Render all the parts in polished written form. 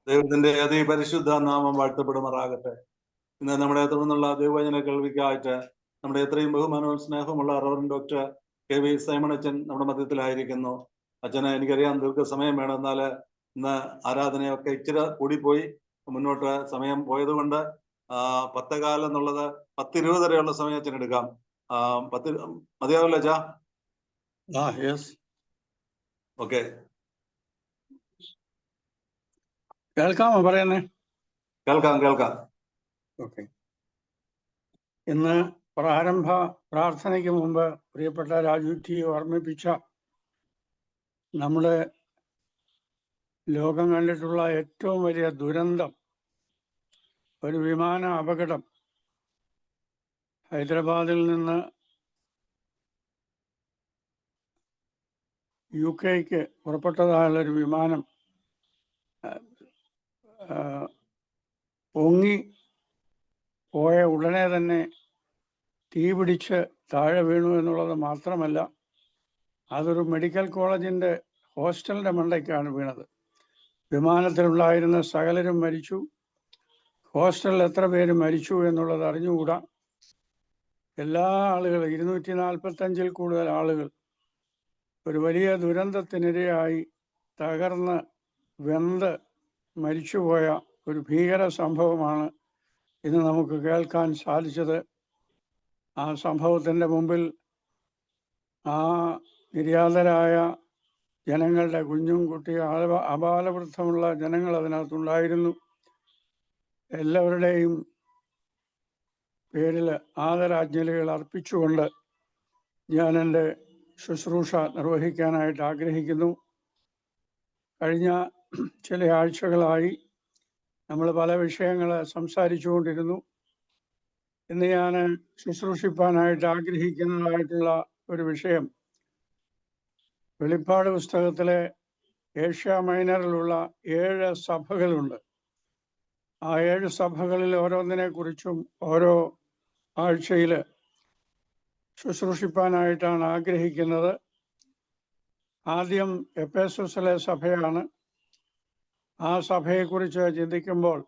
ദൈവത്തിന്റെ അതിപരിശുദ്ധ നാമം വാഴ്ത്തപ്പെടുമാറാകട്ടെ. ഇന്ന് നമ്മുടെ തുടർന്നുള്ള ദൈവവചന കേൾവിക്കായിട്ട് നമ്മുടെ എത്രയും ബഹുമാനവും സ്നേഹമുള്ള റവറൻ ഡോക്ടർ KV സൈമൺ അച്ഛൻ നമ്മുടെ മധ്യത്തിലായിരിക്കുന്നു. അച്ഛന് എനിക്കറിയാം ദീർഘസമയം വേണം, എന്നാൽ ഇന്ന് ആരാധനയൊക്കെ ഇച്ചിരി കൂടിപ്പോയി, മുന്നോട്ട് സമയം പോയത് കൊണ്ട് 10:15 എന്നുള്ളത് 10:20 വരെയുള്ള സമയം അച്ഛൻ എടുക്കാം. 10 മതിയാവില്ല അച്ഛാ? യെസ്. ഓക്കെ, കേൾക്കാമോ പറയുന്നേ? കേൾക്കാം. ഓക്കെ. ഇന്ന് പ്രാരംഭ പ്രാർത്ഥനയ്ക്ക് മുമ്പ് പ്രിയപ്പെട്ട രാജു ടി ഓർമ്മിപ്പിച്ച നമ്മുടെ ലോകം കണ്ടിട്ടുള്ള ഏറ്റവും വലിയ ദുരന്തം, ഒരു വിമാന അപകടം. ഹൈദരാബാദിൽ നിന്ന് UK പുറപ്പെട്ടതായുള്ളൊരു വിമാനം പൊങ്ങി പോയ ഉടനെ തന്നെ തീ പിടിച്ച് താഴെ വീണു എന്നുള്ളത് മാത്രമല്ല, അതൊരു മെഡിക്കൽ കോളേജിൻ്റെ ഹോസ്റ്റലിൻ്റെ മണ്ടയ്ക്കാണ് വീണത്. വിമാനത്തിലുണ്ടായിരുന്ന സകലരും മരിച്ചു. ഹോസ്റ്റലിൽ എത്ര പേര് മരിച്ചു എന്നുള്ളത് അറിഞ്ഞുകൂടാ. എല്ലാ ആളുകളും 245-ൽ കൂടുതൽ ആളുകൾ ഒരു വലിയ ദുരന്തത്തിനിരയായി തകർന്ന് വെന്ത് മരിച്ചുപോയ ഒരു ഭീകര സംഭവമാണ് ഇന്ന് നമുക്ക് കേൾക്കാൻ സാധിച്ചത്. ആ സംഭവത്തിൻ്റെ മുമ്പിൽ ആ നിര്യാതരായ ജനങ്ങളുടെ കുഞ്ഞും കുട്ടിയും അപാലവൃദ്ധമുള്ള ജനങ്ങൾ അതിനകത്തുണ്ടായിരുന്നു. എല്ലാവരുടെയും പേരിൽ ആദരാഞ്ജലികൾ അർപ്പിച്ചുകൊണ്ട് ഞാൻ എൻ്റെ ശുശ്രൂഷ നിർവഹിക്കാനായിട്ട് ആഗ്രഹിക്കുന്നു. കഴിഞ്ഞ ചില ആഴ്ചകളായി നമ്മൾ പല വിഷയങ്ങൾ സംസാരിച്ചുകൊണ്ടിരുന്നു. ഇന്ന് ഞാൻ ശുശ്രൂഷിപ്പാനായിട്ട് ആഗ്രഹിക്കുന്നതായിട്ടുള്ള ഒരു വിഷയം, വെളിപ്പാട് പുസ്തകത്തിലെ ഏഷ്യ മൈനറിലുള്ള 7 സഭകളുണ്ട്. ആ 7 സഭകളിൽ ഓരോന്നിനെ കുറിച്ചും ഓരോ ആഴ്ചയിൽ ശുശ്രൂഷിപ്പാനായിട്ടാണ് ആഗ്രഹിക്കുന്നത്. ആദ്യം എഫേസസിലെ സഭയാണ്. ആ സഭയെക്കുറിച്ച് ചിന്തിക്കുമ്പോൾ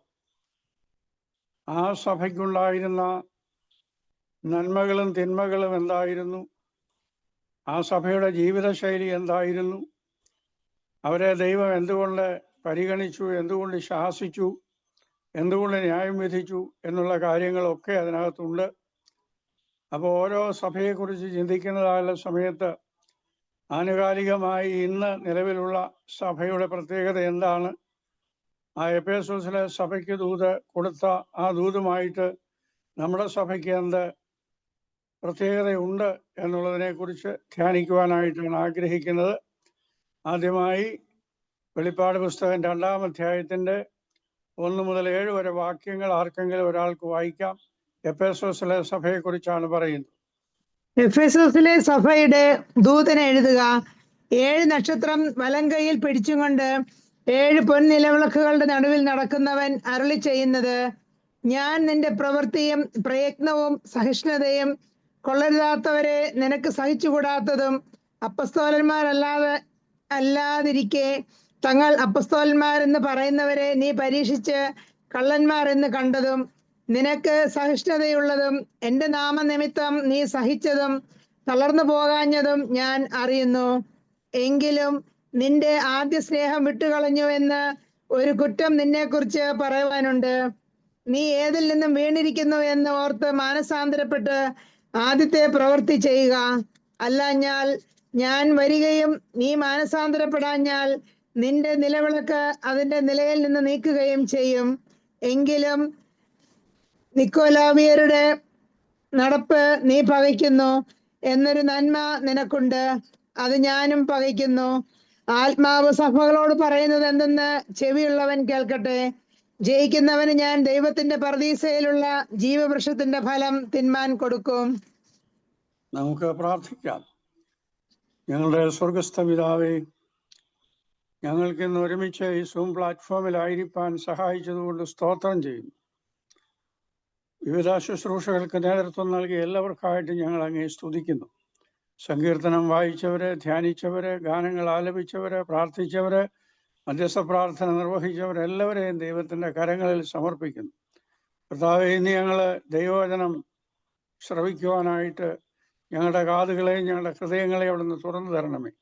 ആ സഭയ്ക്കുണ്ടായിരുന്ന നന്മകളും തിന്മകളും എന്തായിരുന്നു, ആ സഭയുടെ ജീവിതശൈലി എന്തായിരുന്നു, അവരെ ദൈവം എന്തുകൊണ്ട് പരിഗണിച്ചു, എന്തുകൊണ്ട് ശാസിച്ചു, എന്തുകൊണ്ട് ന്യായം വിധിച്ചു എന്നുള്ള കാര്യങ്ങളൊക്കെ അതിനകത്തുണ്ട്. അപ്പോൾ ഓരോ സഭയെക്കുറിച്ച് ചിന്തിക്കുന്നതായുള്ള സമയത്ത് ആനുകാലികമായി ഇന്ന് നിലവിലുള്ള സഭയുടെ പ്രത്യേകത എന്താണ്, ആ എഫേസസിലെ സഭയ്ക്ക് ദൂത് കൊടുത്ത ആ ദൂതുമായിട്ട് നമ്മുടെ സഭയ്ക്ക് എന്ത് പ്രത്യേകതയുണ്ട് എന്നുള്ളതിനെക്കുറിച്ച് ധ്യാനിക്കുവാനായിട്ടാണ് ആഗ്രഹിക്കുന്നത്. ആദ്യമായി വെളിപ്പാട് പുസ്തകം 2-ാം അധ്യായത്തിൻ്റെ 1 മുതൽ 7 വരെ വാക്യങ്ങൾ ആർക്കെങ്കിലും ഒരാൾക്ക് വായിക്കാം. എഫേസസിലെ സഭയെക്കുറിച്ചാണ് പറയുന്നത്. എഫേസസിലെ സഭയുടെ ദൂതന് എഴുതുക. 7 നക്ഷത്രം വലങ്കയിൽ പിടിച്ചുകൊണ്ട് 7 പൊൻനിലവിളക്കുകളുടെ നടുവിൽ നടക്കുന്നവൻ അരുളി ചെയ്യുന്നത്, ഞാൻ നിന്റെ പ്രവൃത്തിയും പ്രയത്നവും സഹിഷ്ണുതയും കൊള്ളരുതാത്തവരെ നിനക്ക് സഹിച്ചുകൂടാത്തതും അല്ലാതിരിക്കെ തങ്ങൾ അപ്പസ്തോലന്മാരെന്ന് പറയുന്നവരെ നീ പരീക്ഷിച്ച് കള്ളന്മാരെന്ന് കണ്ടതും നിനക്ക് സഹിഷ്ണുതയുള്ളതും എൻ്റെ നാമനിമിത്തം നീ സഹിച്ചതും തളർന്നു പോകാഞ്ഞതും ഞാൻ അറിയുന്നു. എങ്കിലും നിന്റെ ആദ്യ സ്നേഹം വിട്ടുകളഞ്ഞു എന്ന് ഒരു കുറ്റം നിന്നെക്കുറിച്ച് പറയുവാനുണ്ട്. നീ ഏതിൽ നിന്നും വീണിരിക്കുന്നു എന്ന് ഓർത്ത് മാനസാന്തരപ്പെട്ട് ആദ്യത്തെ പ്രവൃത്തി ചെയ്യുക. അല്ലാഞ്ഞാൽ ഞാൻ വരികയും നീ മാനസാന്തരപ്പെടാഞ്ഞാൽ നിന്റെ നിലവിളക്ക് അതിന്റെ നിലയിൽ നിന്ന് നീക്കുകയും ചെയ്യും. എങ്കിലും നിക്കോലാവിയരുടെ നടപ്പ് നീ പകയ്ക്കുന്നു എന്നൊരു നന്മ നിനക്കുണ്ട്, അത് ഞാനും പകയ്ക്കുന്നു. ആത്മാവ് സഭകളോട് പറയുന്നത് എന്തെന്ന് ചെവിയുള്ളവൻ കേൾക്കട്ടെ. ജയിക്കുന്നവന് ഞാൻ ദൈവത്തിന്റെ പർദീസയിലുള്ള ജീവവൃക്ഷത്തിന്റെ ഫലം തിന്മാൻ കൊടുക്കും. നമുക്ക് പ്രാർത്ഥിക്കാം. ഞങ്ങളുടെ സ്വർഗസ്ഥ പിതാവേ, ഞങ്ങൾക്ക് ഇന്ന് ഒരുമിച്ച് ഈ സൂം പ്ലാറ്റ്ഫോമിലായിരിക്കാൻ സഹായിച്ചതുകൊണ്ട് സ്തോത്രം ചെയ്യുന്നു. വിവിധ ശുശ്രൂഷകൾക്ക് നേതൃത്വം നൽകിയ എല്ലാവർക്കായിട്ടും ഞങ്ങൾ അങ്ങേ സ്തുതിക്കുന്നു. സങ്കീർത്തനം വായിച്ചവര്, ധ്യാനിച്ചവര്, ഗാനങ്ങൾ ആലപിച്ചവര്, പ്രാർത്ഥിച്ചവര്, മധ്യസ്ഥ പ്രാർത്ഥന നിർവഹിച്ചവരെല്ലാവരെയും ദൈവത്തിൻ്റെ കരങ്ങളിൽ സമർപ്പിക്കുന്നു. കർത്താവേ, ഇന്ന് ഞങ്ങൾ ദൈവവചനം ശ്രവിക്കുവാനായിട്ട് ഞങ്ങളുടെ കാതുകളെയും ഞങ്ങളുടെ ഹൃദയങ്ങളെയും അവിടുന്ന് തുറന്നു തരണമേ.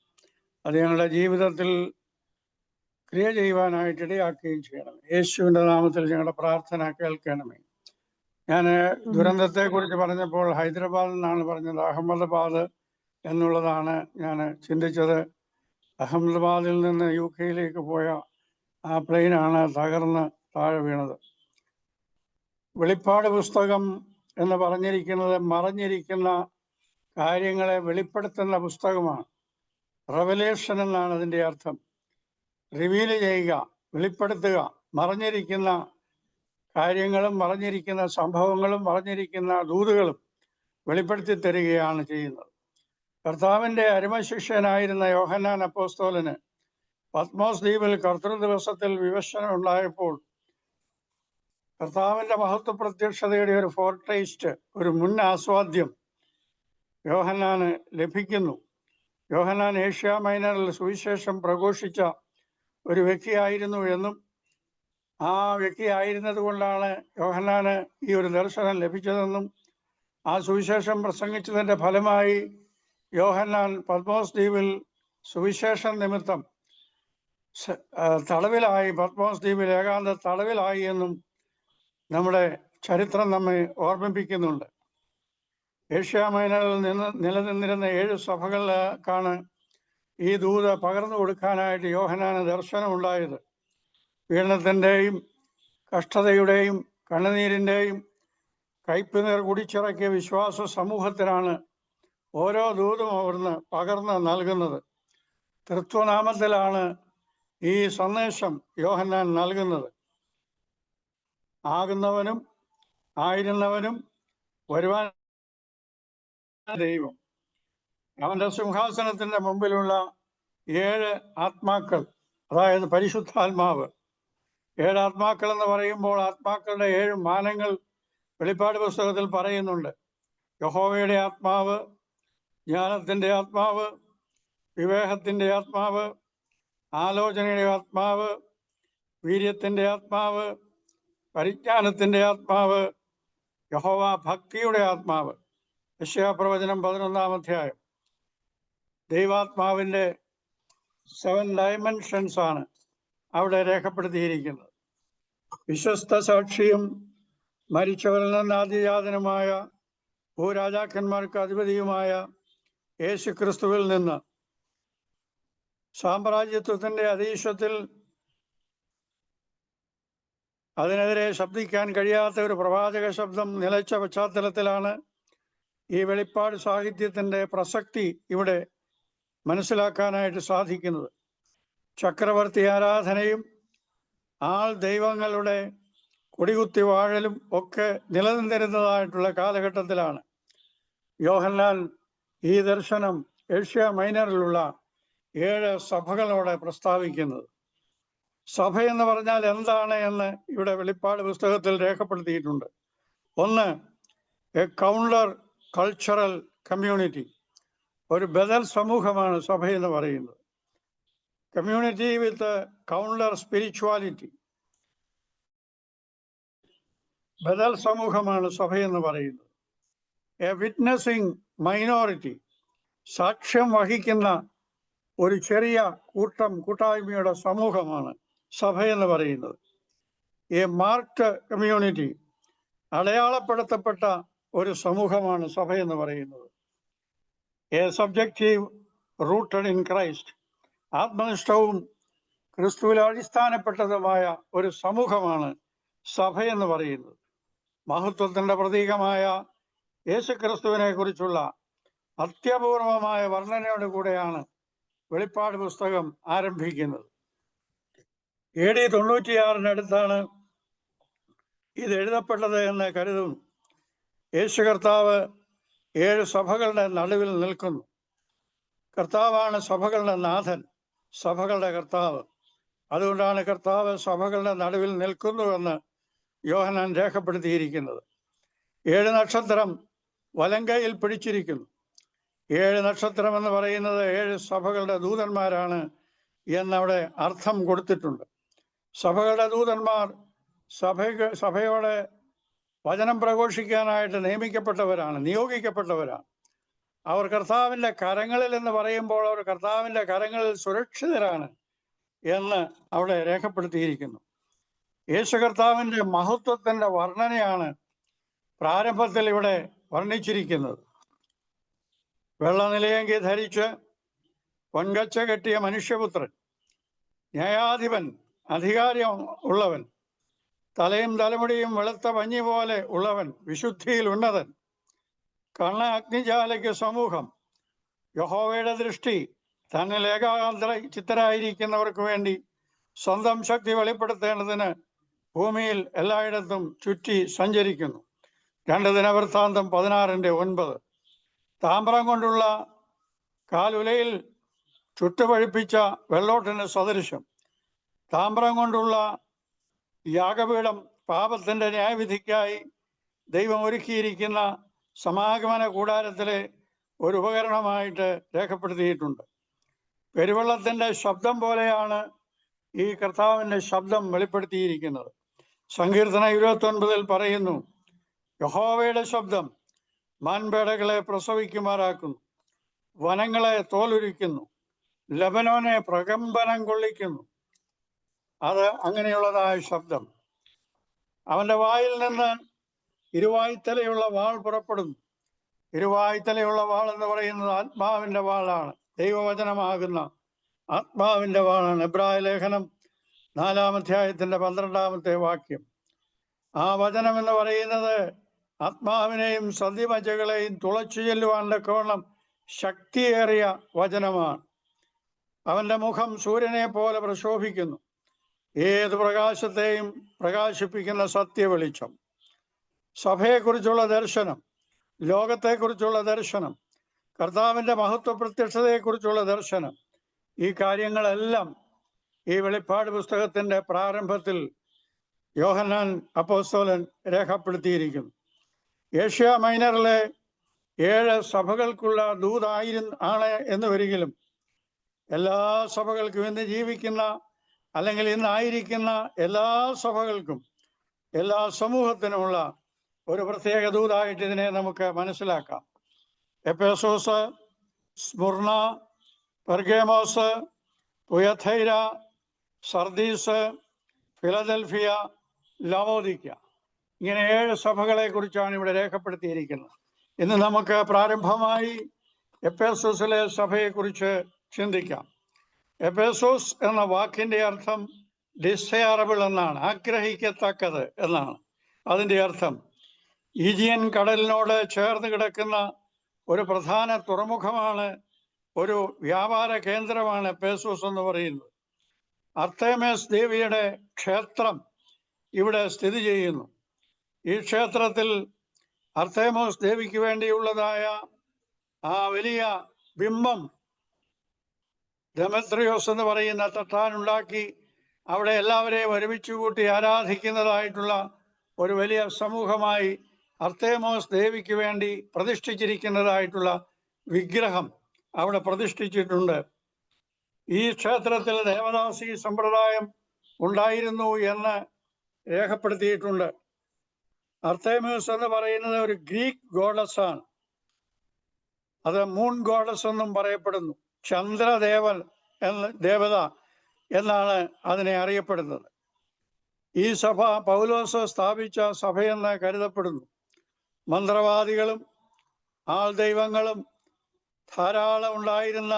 അത് ഞങ്ങളുടെ ജീവിതത്തിൽ ക്രിയ ചെയ്യുവാനായിട്ട് ഇടയാക്കുകയും ചെയ്യണം. യേശുവിൻ്റെ നാമത്തിൽ ഞങ്ങളുടെ പ്രാർത്ഥന കേൾക്കണമേ. ഞാൻ ദുരന്തത്തെക്കുറിച്ച് പറഞ്ഞപ്പോൾ ഹൈദരാബാദിൽ നിന്നാണ് പറഞ്ഞത്, അഹമ്മദാബാദ് എന്നുള്ളതാണ് ഞാൻ ചിന്തിച്ചത്. അഹമ്മദാബാദിൽ നിന്ന് UK പോയ ആ പ്ലെയിനാണ് തകർന്ന് താഴെ വീണത്. വെളിപ്പാട് പുസ്തകം എന്ന് പറഞ്ഞിരിക്കുന്നത് മറഞ്ഞിരിക്കുന്ന കാര്യങ്ങളെ വെളിപ്പെടുത്തുന്ന പുസ്തകമാണ്. റെവലേഷൻ എന്നാണ് അതിൻ്റെ അർത്ഥം. റിവീൽ ചെയ്യുക, വെളിപ്പെടുത്തുക. മറഞ്ഞിരിക്കുന്ന കാര്യങ്ങളും മറഞ്ഞിരിക്കുന്ന സംഭവങ്ങളും മറഞ്ഞിരിക്കുന്ന ദൂതുകളും വെളിപ്പെടുത്തി തരികയാണ് ചെയ്യുന്നത്. കർത്താവിൻ്റെ അരുമശിഷ്യനായിരുന്ന യോഹന്നാൻ അപ്പോസ്തലന് പത്മോസ് ദ്വീപിൽ കർത്തൃദിവസത്തിൽ വിവശനം ഉണ്ടായപ്പോൾ കർത്താവിൻ്റെ മഹത്വ പ്രത്യക്ഷതയുടെ ഒരു ഫോർടേസ്റ്റ്, ഒരു മുൻ ആസ്വാദ്യം യോഹന്നാന് ലഭിക്കുന്നു. യോഹന്നാൻ ഏഷ്യ മൈനറിൽ സുവിശേഷം പ്രഘോഷിച്ച ഒരു വ്യക്തിയായിരുന്നു എന്നും ആ വ്യക്തി ആയിരുന്നത് കൊണ്ടാണ് യോഹന്നാന് ഈ ഒരു ദർശനം ലഭിച്ചതെന്നും ആ സുവിശേഷം പ്രസംഗിച്ചതിൻ്റെ ഫലമായി യോഹന്നാൻ പത്മോസ് ദ്വീപിൽ സുവിശേഷം നിമിത്തം തടവിലായി, പത്മോസ് ദ്വീപിൽ ഏകാന്ത തടവിലായി എന്നും നമ്മുടെ ചരിത്രം നമ്മെ ഓർമ്മിപ്പിക്കുന്നുണ്ട്. ഏഷ്യ മൈനറിൽ നിലനിന്നിരുന്ന 7 സഭകൾക്കാണ് ഈ ദൂത് പകർന്നു കൊടുക്കാനായിട്ട് യോഹന്നാന് ദർശനം ഉണ്ടായത്. പീഡനത്തിൻ്റെയും കഷ്ടതയുടെയും കണ്ണുനീരിൻ്റെയും കയ്പുനീർ കുടിച്ചിറക്കിയ വിശ്വാസ സമൂഹത്തിനാണ് ഓരോ ദൂതും അവിടുന്ന് പകർന്ന് നൽകുന്നത്. തൃത്വനാമത്തിലാണ് ഈ സന്ദേശം യോഹന്നാൻ നൽകുന്നത്. ആകുന്നവനും ആയിരുന്നവനും വരുവാൻ ദൈവം, അവൻ്റെ സിംഹാസനത്തിൻ്റെ മുമ്പിലുള്ള 7 ആത്മാക്കൾ, അതായത് പരിശുദ്ധാത്മാവ്. 7 ആത്മാക്കൾ എന്ന് പറയുമ്പോൾ ആത്മാക്കളുടെ 7 മാനങ്ങൾ വെളിപ്പാട് പുസ്തകത്തിൽ പറയുന്നുണ്ട്. യഹോവയുടെ ആത്മാവ്, ജ്ഞാനത്തിൻ്റെ ആത്മാവ്, വിവേകത്തിൻ്റെ ആത്മാവ്, ആലോചനയുടെ ആത്മാവ്, വീര്യത്തിൻ്റെ ആത്മാവ്, പരിജ്ഞാനത്തിൻ്റെ ആത്മാവ്, യഹോവ ഭക്തിയുടെ ആത്മാവ്. യെശയ്യാപ്രവചനം 11-ാം അധ്യായം. ദൈവാത്മാവിൻ്റെ 7 ഡയമെൻഷൻസ് ആണ് അവിടെ രേഖപ്പെടുത്തിയിരിക്കുന്നത്. വിശ്വസ്ത സാക്ഷിയും മരിച്ചവരിൽ നിന്ന് ആദ്യജാതനുമായ ഭൂരാജാക്കന്മാർക്ക് അധിപതിയുമായ യേശു ക്രിസ്തുവിൽ നിന്ന് സാമ്രാജ്യത്വത്തിൻ്റെ അതീശത്തിൽ അതിനെതിരെ ശബ്ദിക്കാൻ കഴിയാത്ത ഒരു പ്രവാചക ശബ്ദം നിലച്ച പശ്ചാത്തലത്തിലാണ് ഈ വെളിപ്പാട് സാഹിത്യത്തിൻ്റെ പ്രസക്തി ഇവിടെ മനസ്സിലാക്കാനായിട്ട് സാധിക്കുന്നത്. ചക്രവർത്തി ആരാധനയും ആൾ ദൈവങ്ങളുടെ കൊടികുത്തി വാഴലും ഒക്കെ നിലനിന്നിരുന്നതായിട്ടുള്ള കാലഘട്ടത്തിലാണ് യോഹന്നാൻ ഈ ദർശനം ഏഷ്യ മൈനറിലുള്ള 7 സഭകളോടെ പ്രസ്താവിക്കുന്നത്. സഭ എന്ന് പറഞ്ഞാൽ എന്താണ് എന്ന് ഇവിടെ വെളിപ്പാട് പുസ്തകത്തിൽ രേഖപ്പെടുത്തിയിട്ടുണ്ട്. ഒന്ന്, എ കൗണ്ടർ കൾച്ചറൽ കമ്മ്യൂണിറ്റി, ഒരു ബദൽ സമൂഹമാണ് സഭ എന്ന് പറയുന്നത്. കമ്മ്യൂണിറ്റി വിത്ത് കൗണ്ടർ സ്പിരിച്വാലിറ്റി, ബദൽ സമൂഹമാണ് സഭ എന്ന് പറയുന്നത്. എ വിറ്റ്നസിങ് മൈനോറിറ്റി, സാക്ഷ്യം വഹിക്കുന്ന ഒരു ചെറിയ കൂട്ടായ്മയുടെ സമൂഹമാണ് സഭ എന്ന് പറയുന്നത്. എ മാർക്ഡ് കമ്മ്യൂണിറ്റി, അടയാളപ്പെടുത്തപ്പെട്ട ഒരു സമൂഹമാണ് സഭ എന്ന് പറയുന്നത്. A subjective rooted in Christ, ആത്മനിഷ്ഠവും ക്രിസ്തുവിൽ അടിസ്ഥാനപ്പെട്ടതുമായ ഒരു സമൂഹമാണ് സഭ എന്ന് പറയുന്നത്. മഹത്വത്തിൻ്റെ പ്രതീകമായ യേശുക്രിസ്തുവിനെ കുറിച്ചുള്ള അത്യപൂർവമായ വർണ്ണനയോട് കൂടെയാണ് വെളിപ്പാട് പുസ്തകം ആരംഭിക്കുന്നത്. AD 96 ഇത് എഴുതപ്പെട്ടത് എന്ന് കരുതുന്നു. യേശു കർത്താവ് 7 സഭകളുടെ നടുവിൽ നിൽക്കുന്നു. കർത്താവാണ് സഭകളുടെ നാഥൻ, സഭകളുടെ കർത്താവ്. അതുകൊണ്ടാണ് കർത്താവ് സഭകളുടെ നടുവിൽ നിൽക്കുന്നുവെന്ന് യോഹന്നാൻ രേഖപ്പെടുത്തിയിരിക്കുന്നത്. 7 നക്ഷത്രം വലങ്കയിൽ പിടിച്ചിരിക്കുന്നു. 7 നക്ഷത്രം എന്ന് പറയുന്നത് 7 സഭകളുടെ ദൂതന്മാരാണ് എന്നവിടെ അർത്ഥം കൊടുത്തിട്ടുണ്ട്. സഭകളുടെ ദൂതന്മാർ സഭയോടെ വചനം പ്രഘോഷിക്കാനായിട്ട് നിയോഗിക്കപ്പെട്ടവരാണ്. അവർ കർത്താവിൻ്റെ കരങ്ങളിൽ എന്ന് പറയുമ്പോൾ അവർ കർത്താവിൻ്റെ കരങ്ങളിൽ സുരക്ഷിതരാണ് എന്ന് അവിടെ രേഖപ്പെടുത്തിയിരിക്കുന്നു. യേശു കർത്താവിൻ്റെ മഹത്വത്തിൻ്റെ വർണ്ണനയാണ് പ്രാരംഭത്തിൽ ഇവിടെ വർണ്ണിച്ചിരിക്കുന്നത്. വെള്ളനിലയങ്കി ധരിച്ച് പൊൻകച്ച കെട്ടിയ മനുഷ്യപുത്രൻ, ന്യായാധിപൻ, അധികാരം ഉള്ളവൻ, തലയും തലമുടിയും വെളുത്ത പഞ്ഞി പോലെ ഉള്ളവൻ, വിശുദ്ധിയിൽ ഉന്നതൻ, കണ്ണ് അഗ്നിജാലയ്ക്ക് സമൂഹം, യഹോവയുടെ ദൃഷ്ടി തന്നിൽ ഏകാഗ്ര ചിത്തരായിരിക്കുന്നവർക്ക് വേണ്ടി സ്വന്തം ശക്തി വെളിപ്പെടുത്തേണ്ടതിന് ഭൂമിയിൽ എല്ലായിടത്തും ചുറ്റി സഞ്ചരിക്കുന്നു. 2 ദിനവൃത്താന്തം 16:9. താമ്രം കൊണ്ടുള്ള കാലുലയിൽ ചുട്ടുപഴിപ്പിച്ച വെള്ളോട്ടിന് സദൃശം. താമ്രം കൊണ്ടുള്ള യാഗപീഠം പാപത്തിന്റെ ന്യായവിധിക്കായി ദൈവം ഒരുക്കിയിരിക്കുന്ന സമാഗമന കൂടാരത്തിലെ ഒരു ഉപകരണമായിട്ട് രേഖപ്പെടുത്തിയിട്ടുണ്ട്. പെരുവെള്ളത്തിന്റെ ശബ്ദം പോലെയാണ് ഈ കർത്താവിന്റെ ശബ്ദം വെളിപ്പെടുത്തിയിരിക്കുന്നത്. സങ്കീർത്തനം 29 പറയുന്നു, യഹോവയുടെ ശബ്ദം മാൻപേടകളെ പ്രസവിക്കുമാറാക്കുന്നു, വനങ്ങളെ തോലുരിക്കുന്നു, ലബനോനെ പ്രകമ്പനം കൊള്ളിക്കുന്നു. അത് അങ്ങനെയുള്ളതായ ശബ്ദം. അവന്റെ വായിൽ നിന്ന് ഇരുവായ്ത്തലയുള്ള വാൾ പുറപ്പെടുന്നു. ഇരുവായ്ത്തലയുള്ള വാൾ എന്ന് പറയുന്നത് ആത്മാവിന്റെ വാളാണ്, ദൈവവചനമാകുന്ന ആത്മാവിന്റെ വാളാണ്. എബ്രായ ലേഖനം 4-ാം അധ്യായത്തിന്റെ 12-ാമത്തെ വാക്യം. ആ വചനം എന്ന് പറയുന്നത് ആത്മാവിനെയും സന്ധിമജ്ജകളെയും തുളച്ചു ചെല്ലുവാനുള്ള കോണം ശക്തിയേറിയ വചനമാണ്. അവന്റെ മുഖം സൂര്യനെ പോലെ പ്രശോഭിക്കുന്നു, ഏത് പ്രകാശത്തെയും പ്രകാശിപ്പിക്കുന്ന സത്യവെളിച്ചം. സഭയെക്കുറിച്ചുള്ള ദർശനം, ലോകത്തെക്കുറിച്ചുള്ള ദർശനം, കർത്താവിന്റെ മഹത്വ പ്രത്യക്ഷതയെക്കുറിച്ചുള്ള ദർശനം, ഈ കാര്യങ്ങളെല്ലാം ഈ വെളിപ്പാട് പുസ്തകത്തിന്റെ പ്രാരംഭത്തിൽ യോഹന്നാൻ അപ്പോസ്തലൻ രേഖപ്പെടുത്തിയിരിക്കുന്നു. ഏഷ്യ മൈനറിലെ 7 സഭകൾക്കുള്ള ആണ് എന്ന് വരികിലും എല്ലാ സഭകൾക്കും, ഇന്ന് ജീവിക്കുന്ന അല്ലെങ്കിൽ ഇന്നായിരിക്കുന്ന എല്ലാ സഭകൾക്കും, എല്ലാ സമൂഹത്തിനുമുള്ള ഒരു പ്രത്യേക ദൂതായിട്ട് ഇതിനെ നമുക്ക് മനസ്സിലാക്കാം. എഫേസോസ്, സ്മുർണ, പെർഗേമോസ്, തുയഥൈര, സർദീസ്, ഫിലദൽഫിയ, ലവോദിക്ക, ഇങ്ങനെ 7 സഭകളെ കുറിച്ചാണ് ഇവിടെ രേഖപ്പെടുത്തിയിരിക്കുന്നത്. ഇന്ന് നമുക്ക് പ്രാരംഭമായി എഫേസോസിലെ സഭയെക്കുറിച്ച് ചിന്തിക്കാം. എഫേസോസ് എന്ന വാക്കിന്റെ അർത്ഥം ഡിസയറബിൾ എന്നാണ്, ആഗ്രഹിക്കത്തക്കത് എന്നാണ് അതിൻ്റെ അർത്ഥം. ഈജിയൻ കടലിനോട് ചേർന്ന് കിടക്കുന്ന ഒരു പ്രധാന തുറമുഖമാണ്, ഒരു വ്യാപാര കേന്ദ്രമാണ് എഫേസോസ് എന്ന് പറയുന്നത്. അർത്തേമിസ് ദേവിയുടെ ക്ഷേത്രം ഇവിടെ സ്ഥിതി ചെയ്യുന്നു. ഈ ക്ഷേത്രത്തിൽ അർത്തേമിസ് ദേവിക്ക് വേണ്ടിയുള്ളതായ ആ വലിയ ബിംബം ഡെമത്രിയോസ് എന്ന് പറയുന്ന തട്ടാനുണ്ടാക്കി അവിടെ എല്ലാവരെയും ഒരുമിച്ച് കൂട്ടി ആരാധിക്കുന്നതായിട്ടുള്ള ഒരു വലിയ സമൂഹമായി അർത്തേമിസ് ദേവിക്ക് വേണ്ടി പ്രതിഷ്ഠിച്ചിരിക്കുന്നതായിട്ടുള്ള വിഗ്രഹം അവിടെ പ്രതിഷ്ഠിച്ചിട്ടുണ്ട്. ഈ ക്ഷേത്രത്തിൽ ദേവദാസി സമ്പ്രദായം ഉണ്ടായിരുന്നു എന്ന് രേഖപ്പെടുത്തിയിട്ടുണ്ട്. അർത്തേമിസ് എന്ന് പറയുന്നത് ഒരു ഗ്രീക്ക് ഗോഡസ് ആണ്. അത് മൂൺ ഗോഡസ് എന്നും പറയപ്പെടുന്നു. ചന്ദ്രദേവൻ ദേവത എന്നാണ് അതിനെ അറിയപ്പെടുന്നത്. ഈ സഭ പൗലോസ് സ്ഥാപിച്ച സഭയെന്ന് കരുതപ്പെടുന്നു. മന്ത്രവാദികളും ആൾ ദൈവങ്ങളും ധാരാളം ഉണ്ടായിരുന്ന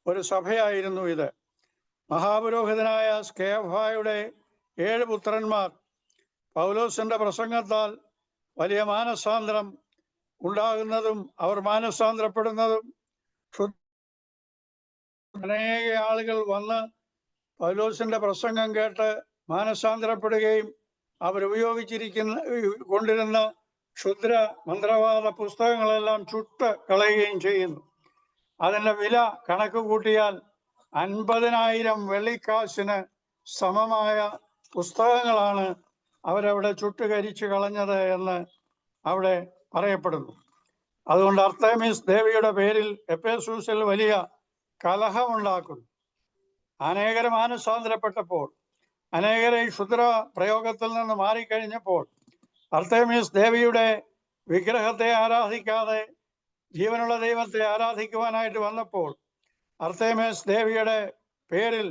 ഒരു സഭയായിരുന്നു ഇത്. മഹാപുരോഹിതനായ സ്കേഫായുടെ 7 പുത്രന്മാർ പൗലോസിന്റെ പ്രസംഗത്താൽ വലിയ മാനസാന്തരം ഉണ്ടാകുന്നതും അവർ മാനസാന്തരപ്പെടുന്നതും, അനേക ആളുകൾ വന്ന് പൗലോസിന്റെ പ്രസംഗം കേട്ട് മാനസാന്തരപ്പെടുകയും കൊണ്ടിരുന്ന ക്ഷുദ്ര മന്ത്രവാദ പുസ്തകങ്ങളെല്ലാം ചുട്ട് കളയുകയും ചെയ്യുന്നു. അതിൻ്റെ വില കണക്ക് കൂട്ടിയാൽ 50,000 വെള്ളിക്കാശിന് സമമായ പുസ്തകങ്ങളാണ് അവരവിടെ ചുട്ടുകരിച്ചു കളഞ്ഞത് എന്ന് അവിടെ പറയപ്പെടുന്നു. അതുകൊണ്ട് അർത്തേമിസ് ദേവിയുടെ പേരിൽ എഫേസൂസിൽ വലിയ കലഹമുണ്ടാക്കുന്നു. അനേകരെ മാനസാന്തരപ്പെട്ടപ്പോൾ, അനേകരെ ഈ ക്ഷുദ്ര പ്രയോഗത്തിൽ നിന്ന് മാറിക്കഴിഞ്ഞപ്പോൾ, അർത്തേമീസ് ദേവിയുടെ വിഗ്രഹത്തെ ആരാധിക്കാതെ ജീവനുള്ള ദൈവത്തെ ആരാധിക്കുവാനായിട്ട് വന്നപ്പോൾ അർത്തേമീസ് ദേവിയുടെ പേരിൽ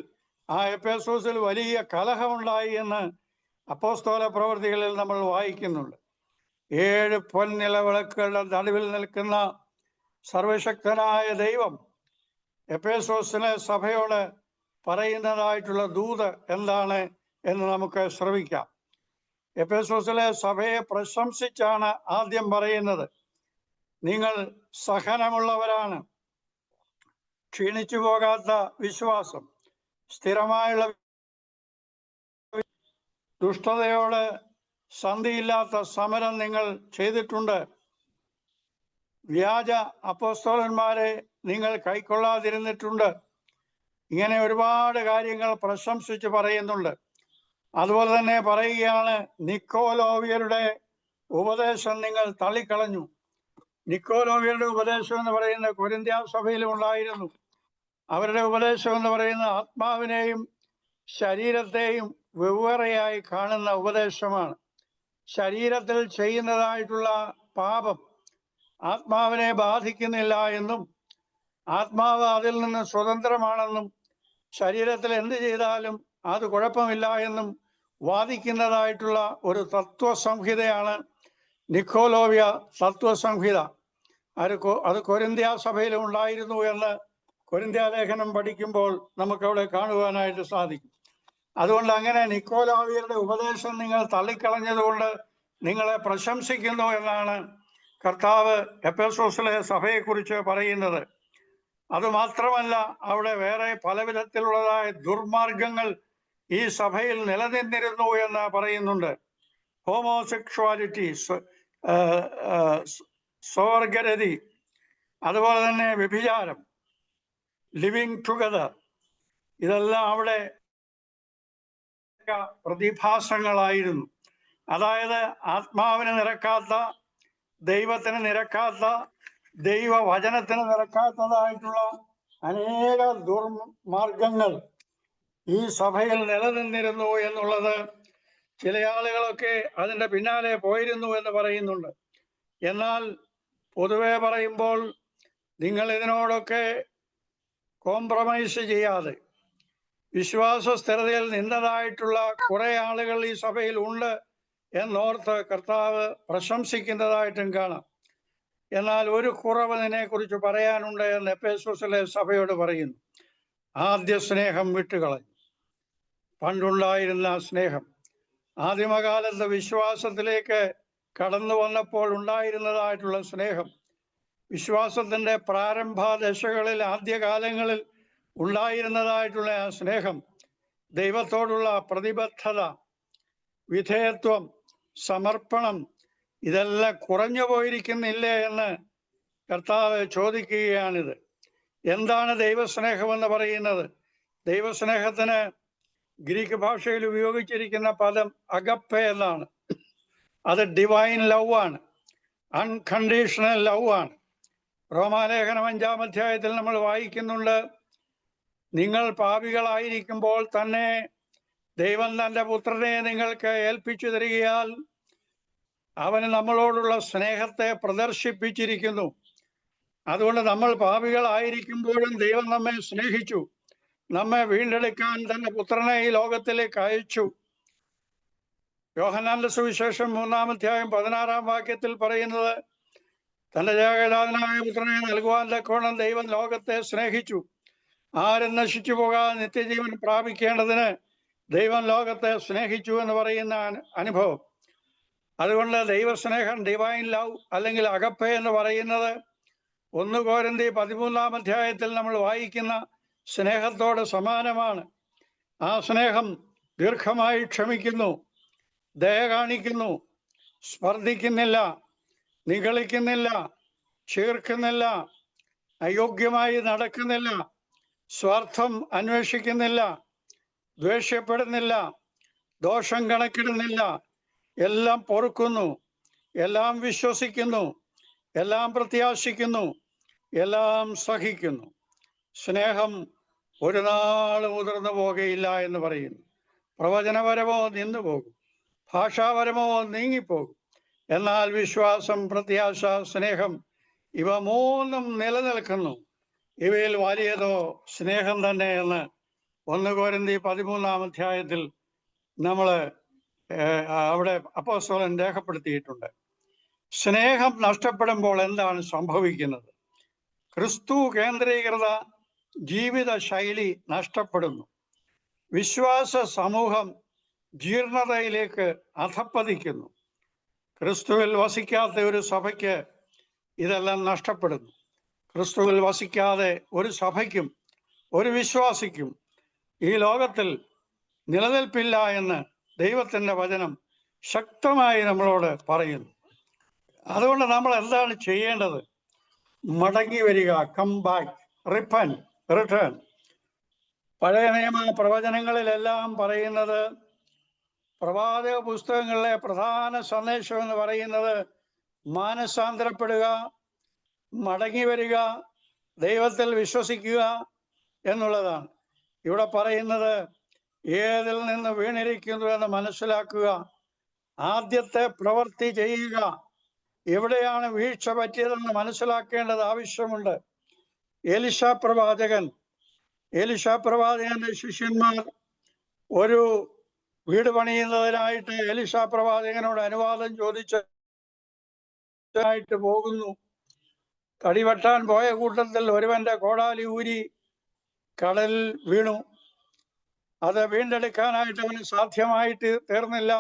ആ എഫെസോസിൽ വലിയ കലഹമുണ്ടായി എന്ന് അപ്പോസ്തല പ്രവൃത്തികളിൽ നമ്മൾ വായിക്കുന്നുണ്ട്. 7 പൊൻനിലവിളക്കുകളുടെ നടുവിൽ നിൽക്കുന്ന സർവശക്തനായ ദൈവം എഫെസോസിലെ സഭയോട് പറയുന്നതായിട്ടുള്ള ദൂത് എന്താണ് എന്ന് നമുക്ക് ശ്രമിക്കാം. എഫെസോസിലെ സഭയെ പ്രശംസിച്ചാണ് ആദ്യം പറയുന്നത്. നിങ്ങൾ സഹനമുള്ളവരാണ്, ക്ഷീണിച്ചു പോകാത്ത വിശ്വാസം, സ്ഥിരമായുള്ള ദുഷ്ടതയോട് സന്ധിയില്ലാത്ത സമരം നിങ്ങൾ ചെയ്തിട്ടുണ്ട്. വ്യാജ അപ്പോസ്തലന്മാരെ നിങ്ങൾ കൈക്കൊള്ളാതിരുന്നിട്ടുണ്ട്. ഇങ്ങനെ ഒരുപാട് കാര്യങ്ങൾ പ്രശംസിച്ച് പറയുന്നുണ്ട്. അതുപോലെ തന്നെ പറയുകയാണ്, നിക്കോലോവിയരുടെ ഉപദേശം നിങ്ങൾ തള്ളിക്കളഞ്ഞു. നിക്കോലോവിയരുടെ ഉപദേശം എന്ന് പറയുന്ന കൊരിന്ത്യ സഭയിലും ഉണ്ടായിരുന്നു. അവരുടെ ഉപദേശം എന്ന് പറയുന്ന ആത്മാവിനെയും ശരീരത്തെയും വെവ്വേറെയായി കാണുന്ന ഉപദേശമാണ്. ശരീരത്തിൽ ചെയ്യുന്നതായിട്ടുള്ള പാപം ആത്മാവിനെ ബാധിക്കുന്നില്ല എന്നും ആത്മാവ് അതിൽ നിന്ന് സ്വതന്ത്രമാണെന്നും ശരീരത്തിൽ എന്ത് ചെയ്താലും അത് കുഴപ്പമില്ല എന്നും വാദിക്കുന്നതായിട്ടുള്ള ഒരു തത്വസംഹിതയാണ് നിക്കോലോവിയ തത്വസംഹിത. അത് കൊരിന്ത്യ സഭയിലും ഉണ്ടായിരുന്നു എന്ന് കൊരിന്ത്യ ലേഖനം പഠിക്കുമ്പോൾ നമുക്കവിടെ കാണുവാനായിട്ട് സാധിക്കും. അതുകൊണ്ട് അങ്ങനെ നിക്കോലോവിയരുടെ ഉപദേശം നിങ്ങൾ തള്ളിക്കളഞ്ഞതുകൊണ്ട് നിങ്ങളെ പ്രശംസിക്കുന്നു എന്നാണ് കർത്താവ് എഫെസോസിലെ സഭയെക്കുറിച്ച് പറയുന്നത്. അതുമാത്രമല്ല, അവിടെ വേറെ പല വിധത്തിലുള്ളതായ ദുർമാർഗങ്ങൾ ഈ സഭയിൽ നിലനിന്നിരുന്നു എന്ന് പറയുന്നുണ്ട്. ഹോമോസെക്ഷുവാലിറ്റി, സ്വർഗരതി, അതുപോലെ തന്നെ വ്യഭിചാരം, ലിവിങ് ടുഗദർ, ഇതെല്ലാം അവിടെ പ്രതിഭാസങ്ങളായിരുന്നു. അതായത് ആത്മാവിന് നിരക്കാത്ത, ദൈവത്തിന് നിരക്കാത്ത, ദൈവവചനത്തിന് നിരക്കാത്തതായിട്ടുള്ള അനേക ദുർമാർഗങ്ങൾ ഈ സഭയിൽ നിലനിന്നിരുന്നു എന്നുള്ളത് ചില ആളുകളൊക്കെ അതിൻ്റെ പിന്നാലെ പോയിരുന്നു എന്ന് പറയുന്നുണ്ട്. എന്നാൽ പൊതുവെ പറയുമ്പോൾ നിങ്ങൾ ഇതിനോടൊക്കെ കോംപ്രമൈസ് ചെയ്യാതെ വിശ്വാസ സ്ഥിരതയിൽ നിന്നതായിട്ടുള്ള കുറെ ആളുകൾ ഈ സഭയിൽ ഉണ്ട് എന്നോർത്ത് കർത്താവ് പ്രശംസിക്കുന്നതായിട്ടും കാണാം. എന്നാൽ ഒരു കുറവ് ഇതിനെക്കുറിച്ച് പറയാനുണ്ട് എന്ന് എഫെസോസിലെ സഭയോട് പറയുന്നു. ആദ്യ സ്നേഹം വിട്ടുകളഞ്ഞു. പണ്ടുണ്ടായിരുന്ന സ്നേഹം, ആദിമകാലത്ത് വിശ്വാസത്തിലേക്ക് കടന്നു വന്നപ്പോൾ ഉണ്ടായിരുന്നതായിട്ടുള്ള സ്നേഹം, വിശ്വാസത്തിൻ്റെ പ്രാരംഭ ദശകളിൽ ആദ്യകാലങ്ങളിൽ ഉണ്ടായിരുന്നതായിട്ടുള്ള ആ സ്നേഹം, ദൈവത്തോടുള്ള പ്രതിബദ്ധത, വിധേയത്വം, സമർപ്പണം, ഇതെല്ലാം കുറഞ്ഞു പോയിരിക്കുന്നില്ലേ എന്ന് കർത്താവ് ചോദിക്കുകയാണിത്. എന്താണ് ദൈവസ്നേഹം എന്ന് പറയുന്നത്? ദൈവസ്നേഹത്തിന് ഗ്രീക്ക് ഭാഷയിൽ ഉപയോഗിച്ചിരിക്കുന്ന പദം അഗപ്പെ എന്നാണ്. അത് ഡിവൈൻ ലവ് ആണ്, അൺകണ്ടീഷണൽ ലവ് ആണ്. റോമാലേഖനം 5-ാം അധ്യായത്തിൽ നമ്മൾ വായിക്കുന്നുണ്ട്, നിങ്ങൾ പാപികളായിരിക്കുമ്പോൾ തന്നെ ദൈവം തൻ്റെ പുത്രനെ നിങ്ങൾക്ക് ഏൽപ്പിച്ചു തരികയാൽ അവന് നമ്മളോടുള്ള സ്നേഹത്തെ പ്രദർശിപ്പിച്ചിരിക്കുന്നു. അതുകൊണ്ട് നമ്മൾ പാപികളായിരിക്കുമ്പോഴും ദൈവം നമ്മെ സ്നേഹിച്ചു, നമ്മെ വീണ്ടെടുക്കാൻ തന്റെ പുത്രനെ ഈ ലോകത്തിലേക്ക് അയച്ചു. യോഹന്നാന്റെ സുവിശേഷം 3-ാം അധ്യായം 16-ാം വാക്യത്തിൽ പറയുന്നത്, തന്റെ ഏകജാതനായ പുത്രനെ നൽകുവാൻ തക്കോണം ദൈവം ലോകത്തെ സ്നേഹിച്ചു, ആരും നശിച്ചു പോകാതെ നിത്യജീവൻ പ്രാപിക്കേണ്ടതിന് ദൈവം ലോകത്തെ സ്നേഹിച്ചു എന്ന് പറയുന്ന അനുഭവം. അതുകൊണ്ട് ദൈവസ്നേഹം, ഡിവൈൻ ലവ് അല്ലെങ്കിൽ അഗപ്പെ എന്ന് പറയുന്നത് 1 കൊരിന്ത്യർ 13-ാം അധ്യായത്തിൽ നമ്മൾ വായിക്കുന്ന സ്നേഹത്തോട് സമാനമാണ്. ആ സ്നേഹം ദീർഘമായി ക്ഷമിക്കുന്നു, ദയ കാണിക്കുന്നു, സ്പർദ്ധിക്കുന്നില്ല, നിഗളിക്കുന്നില്ല, ചീർക്കുന്നില്ല, അയോഗ്യമായി നടക്കുന്നില്ല, സ്വാർത്ഥം അന്വേഷിക്കുന്നില്ല, ദ്വേഷ്യപ്പെടുന്നില്ല, ദോഷം കണക്കിടുന്നില്ല, എല്ലാം പൊറുക്കുന്നു, എല്ലാം വിശ്വസിക്കുന്നു, എല്ലാം പ്രത്യാശിക്കുന്നു, എല്ലാം സഹിക്കുന്നു. സ്നേഹം ഒരു നാൾ മുതിർന്നു പോകുകയില്ല എന്ന് പറയുന്നു. പ്രവചനപരമോ നിന്നുപോകും, ഭാഷാപരമോ നീങ്ങിപ്പോകും. എന്നാൽ വിശ്വാസം, പ്രത്യാശ, സ്നേഹം ഇവ മൂന്നും നിലനിൽക്കുന്നു. ഇവയിൽ വലിയതോ സ്നേഹം തന്നെ എന്ന് 1 കൊരിന്ത്യർ 13 അധ്യായത്തിൽ നമ്മൾ അവിടെ അപ്പോസ്തലൻ രേഖപ്പെടുത്തിയിട്ടുണ്ട്. സ്നേഹം നഷ്ടപ്പെടുമ്പോൾ എന്താണ് സംഭവിക്കുന്നത്? ക്രിസ്തു കേന്ദ്രീകൃത ജീവിത ശൈലി നഷ്ടപ്പെടുന്നു. വിശ്വാസ സമൂഹം ജീർണതയിലേക്ക് അധപ്പതിക്കുന്നു. ക്രിസ്തുവിൽ വസിക്കാത്ത ഒരു സഭയ്ക്ക് ഇതെല്ലാം നഷ്ടപ്പെടുന്നു. ക്രിസ്തുവിൽ വസിക്കാതെ ഒരു സഭയ്ക്കും ഒരു വിശ്വാസിക്കും ഈ ലോകത്തിൽ നിലനിൽപ്പില്ല എന്ന് ദൈവത്തിൻ്റെ വചനം ശക്തമായി നമ്മളോട് പറയുന്നു. അതുകൊണ്ട് നമ്മൾ എന്താണ് ചെയ്യേണ്ടത്? മടങ്ങി വരിക, കം ബാക്ക്, റിട്ടേൺ. പഴയ നിയമ പ്രവചനങ്ങളിലെല്ലാം പറയുന്നത്, പ്രവാചക പുസ്തകങ്ങളിലെ പ്രധാന സന്ദേശം എന്ന് പറയുന്നത് മാനസാന്തരപ്പെടുക, മടങ്ങി വരിക, ദൈവത്തിൽ വിശ്വസിക്കുക എന്നുള്ളതാണ്. ഇവിടെ പറയുന്നത് ഏതിൽ നിന്ന് വീണിരിക്കുന്നു എന്ന് മനസ്സിലാക്കുക, ആദ്യത്തെ പ്രവൃത്തി ചെയ്യുക. എവിടെയാണ് വീഴ്ച പറ്റിയതെന്ന് മനസ്സിലാക്കേണ്ടത് ആവശ്യമുണ്ട്. എലിശാ പ്രവാചകന്റെ ശിഷ്യന്മാർ ഒരു വീട് പണിയുന്നതിനായിട്ട് എലിശാ പ്രവാചകനോട് അനുവാദം ചോദിച്ചായിട്ട് പോകുന്നു. കടിവെട്ടാൻ പോയ കൂട്ടത്തിൽ ഒരുവന്റെ കോടാലി ഊരി കടലിൽ വീണു. അത് വീണ്ടെടുക്കാനായിട്ട് അവന് സാധ്യമായിട്ട് തീർന്നില്ല.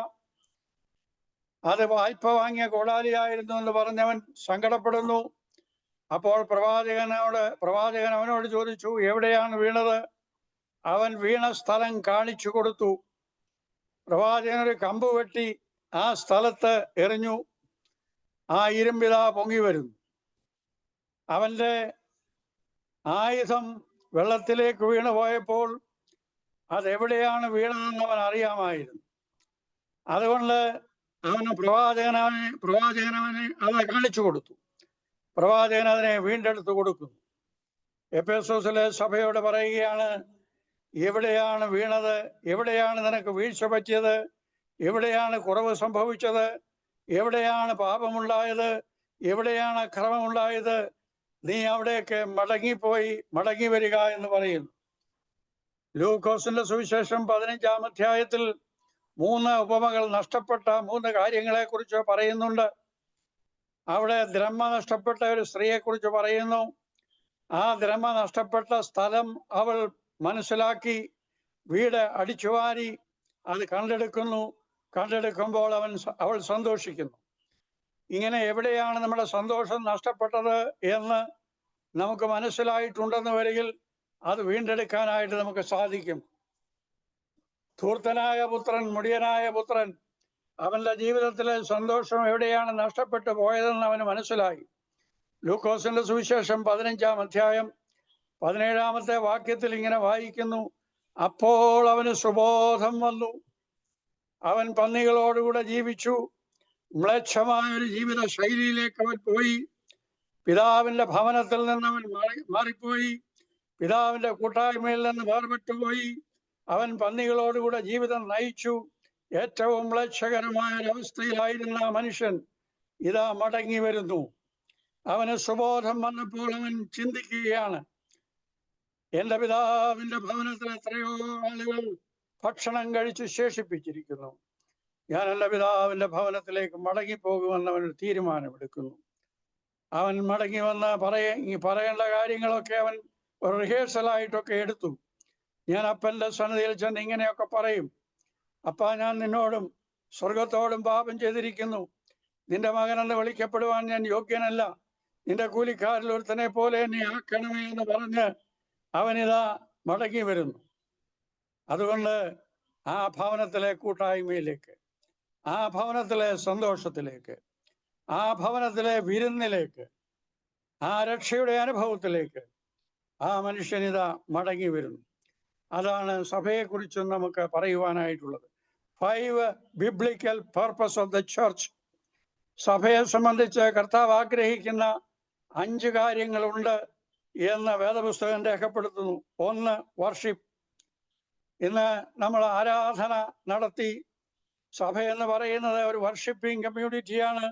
അത് വായ്പ വാങ്ങിയ കോടാലിയായിരുന്നു എന്ന് പറഞ്ഞവൻ സങ്കടപ്പെടുന്നു. അപ്പോൾ പ്രവാചകൻ അവനോട് ചോദിച്ചു, എവിടെയാണ് വീണത്? അവൻ വീണ സ്ഥലം കാണിച്ചു കൊടുത്തു. പ്രവാചകൻ ഒരു കമ്പ് വെട്ടി ആ സ്ഥലത്ത് എറിഞ്ഞു. ആ ഇരുമ്പിതാ പൊങ്ങി വരുന്നു. അവന്റെ ആയുധം വെള്ളത്തിലേക്ക് വീണു പോയപ്പോൾ അതെവിടെയാണ് വീണതെന്ന് അവൻ അറിയാമായിരുന്നു. അതുകൊണ്ട് പ്രവാചകനവനെ അത് കാണിച്ചു കൊടുത്തു. പ്രവാചകൻ അതിനെ വീണ്ടെടുത്ത് കൊടുക്കുന്നു. എഫെസോസിലെ സഭയോട് പറയുകയാണ്, എവിടെയാണ് വീണത്? എവിടെയാണ് നിനക്ക് വീഴ്ച പറ്റിയത്? എവിടെയാണ് കുറവ് സംഭവിച്ചത്? എവിടെയാണ് പാപമുണ്ടായത്? എവിടെയാണ് അക്രമമുണ്ടായത്? നീ അവിടേക്ക് മടങ്ങി വരിക എന്ന് പറയുന്നു. ലൂക്കോസിന്റെ സുവിശേഷം 15 അധ്യായത്തിൽ 3 ഉപമകൾ, നഷ്ടപ്പെട്ട 3 കാര്യങ്ങളെ കുറിച്ച് പറയുന്നുണ്ട്. അവിടെ ദ്രഹ്മ നഷ്ടപ്പെട്ട ഒരു സ്ത്രീയെ കുറിച്ച് പറയുന്നു. ആ ദ്രഹ്മ നഷ്ടപ്പെട്ട സ്ഥലം അവൾ മനസ്സിലാക്കി വീട് അടിച്ചുവാരി അത് കണ്ടെടുക്കുമ്പോൾ അവൾ സന്തോഷിക്കുന്നു. ഇങ്ങനെ എവിടെയാണ് നമ്മുടെ സന്തോഷം നഷ്ടപ്പെട്ടത് എന്ന് നമുക്ക് മനസ്സിലായിട്ടുണ്ടെന്ന് വരികിൽ അത് വീണ്ടെടുക്കാനായിട്ട് നമുക്ക് സാധിക്കും. ധൂർത്തനായ പുത്രൻ, മുടിയനായ പുത്രൻ, അവന്റെ ജീവിതത്തിലെ സന്തോഷം എവിടെയാണ് നഷ്ടപ്പെട്ടു പോയതെന്ന് അവന് മനസ്സിലായി. ലൂക്കോസിന്റെ സുവിശേഷം 15 അധ്യായം 17 വാക്യത്തിൽ ഇങ്ങനെ വായിക്കുന്നു, അപ്പോൾ അവന് സുബോധം വന്നു. അവൻ പന്നികളോടുകൂടെ ജീവിച്ചു. മ്ലേച്ഛമായ ഒരു ജീവിത ശൈലിയിലേക്ക് അവൻ പോയി. പിതാവിന്റെ ഭവനത്തിൽ നിന്ന് അവൻ മാറിപ്പോയി. പിതാവിന്റെ കൂട്ടായ്മയിൽ നിന്ന് വേർപെട്ടുപോയി. അവൻ പന്നികളോടുകൂടെ ജീവിതം നയിച്ചു. ഏറ്റവും മ്ലേച്ഛകരമായ ഒരവസ്ഥയിലായിരുന്ന ആ മനുഷ്യൻ ഇതാ മടങ്ങി വരുന്നു. അവന് സുബോധം വന്നപ്പോൾ അവൻ ചിന്തിക്കുകയാണ്, എന്റെ പിതാവിന്റെ ഭവനത്തിൽ എത്രയോ ആളുകൾ ഭക്ഷണം കഴിച്ച് ശേഷിപ്പിച്ചിരിക്കുന്നു. ഞാൻ എൻ്റെ പിതാവിന്റെ ഭവനത്തിലേക്ക് മടങ്ങിപ്പോകുമെന്ന് അവൻ തീരുമാനമെടുക്കുന്നു. അവൻ മടങ്ങി വന്ന് പറയേണ്ട കാര്യങ്ങളൊക്കെ അവൻ ഒരു റിഹേഴ്സലായിട്ടൊക്കെ എടുത്തു. ഞാൻ അപ്പൻ്റെ സന്നിധിയിൽ ചെന്ന് ഇങ്ങനെയൊക്കെ പറയും, അപ്പാ, ഞാൻ നിന്നോടും സ്വർഗത്തോടും പാപം ചെയ്തിരിക്കുന്നു. നിന്റെ മകനെന്ന് വിളിക്കപ്പെടുവാൻ ഞാൻ യോഗ്യനല്ല. നിന്റെ കൂലിക്കാരിൽ ഒരുത്തനെ പോലെ എന്നെ ആക്കണമേ എന്ന് പറഞ്ഞ് അവനിതാ മടങ്ങി വരുന്നു. അതുകൊണ്ട് ആ ഭവനത്തിലെ കൂട്ടായ്മയിലേക്ക്, ആ ഭവനത്തിലെ സന്തോഷത്തിലേക്ക്, ആ ഭവനത്തിലെ വിരുന്നിലേക്ക്, ആ രക്ഷയുടെ അനുഭവത്തിലേക്ക് ആ മനുഷ്യനിതാ മടങ്ങി വരുന്നു. അതാണ് സഭയെക്കുറിച്ചും നമുക്ക് പറയുവാനായിട്ടുള്ളത്. 5 biblical purpose of the church. സഭയെ സംബന്ധിച്ച് കർത്താവ് ആഗ്രഹിക്കുന്ന 5 കാര്യങ്ങളുണ്ട് എന്ന് വേദപുസ്തകം രേഖപ്പെടുത്തുന്നു. ഒന്ന്, വർഷിപ്പ്. ഇന്ന് നമ്മൾ ആരാധന നടത്തി. സഭ എന്ന് പറയുന്നത് ഒരു വർഷിപ്പിംഗ് കമ്മ്യൂണിറ്റിയാണ്,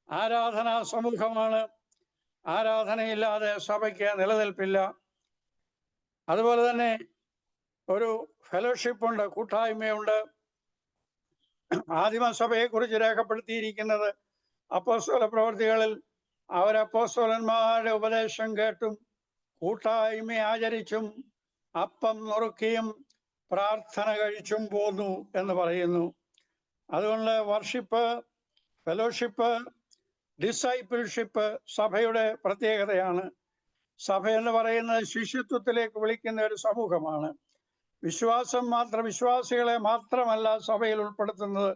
ആരാധനാ സമൂഹമാണ്. ആരാധനയില്ലാതെ സഭയ്ക്ക് നിലനിൽപ്പില്ല. അതുപോലെ തന്നെ ഒരു ഫെലോഷിപ്പ് ഉണ്ട്, കൂട്ടായ്മയുണ്ട്. ആദിമസഭയെ കുറിച്ച് രേഖപ്പെടുത്തിയിരിക്കുന്നത് അപ്പോസ്തല പ്രവൃത്തികളിൽ അവർ അപ്പോസ്തലന്മാരുടെ ഉപദേശം കേട്ടും കൂട്ടായ്മ ആചരിച്ചും അപ്പം നുറുക്കിയും പ്രാർത്ഥന കഴിച്ചും പോന്നു എന്ന് പറയുന്നു. അതുകൊണ്ട് വർഷിപ്പ്, ഫെലോഷിപ്പ്, ഡിസൈപ്പിൾഷിപ്പ് സഭയുടെ പ്രത്യേകതയാണ്. സഭ എന്ന് പറയുന്നത് ശിഷ്യത്വത്തിലേക്ക് വിളിക്കുന്ന ഒരു സമൂഹമാണ്. വിശ്വാസികളെ മാത്രമല്ല സഭയിൽ ഉൾപ്പെടുത്തുന്നത്,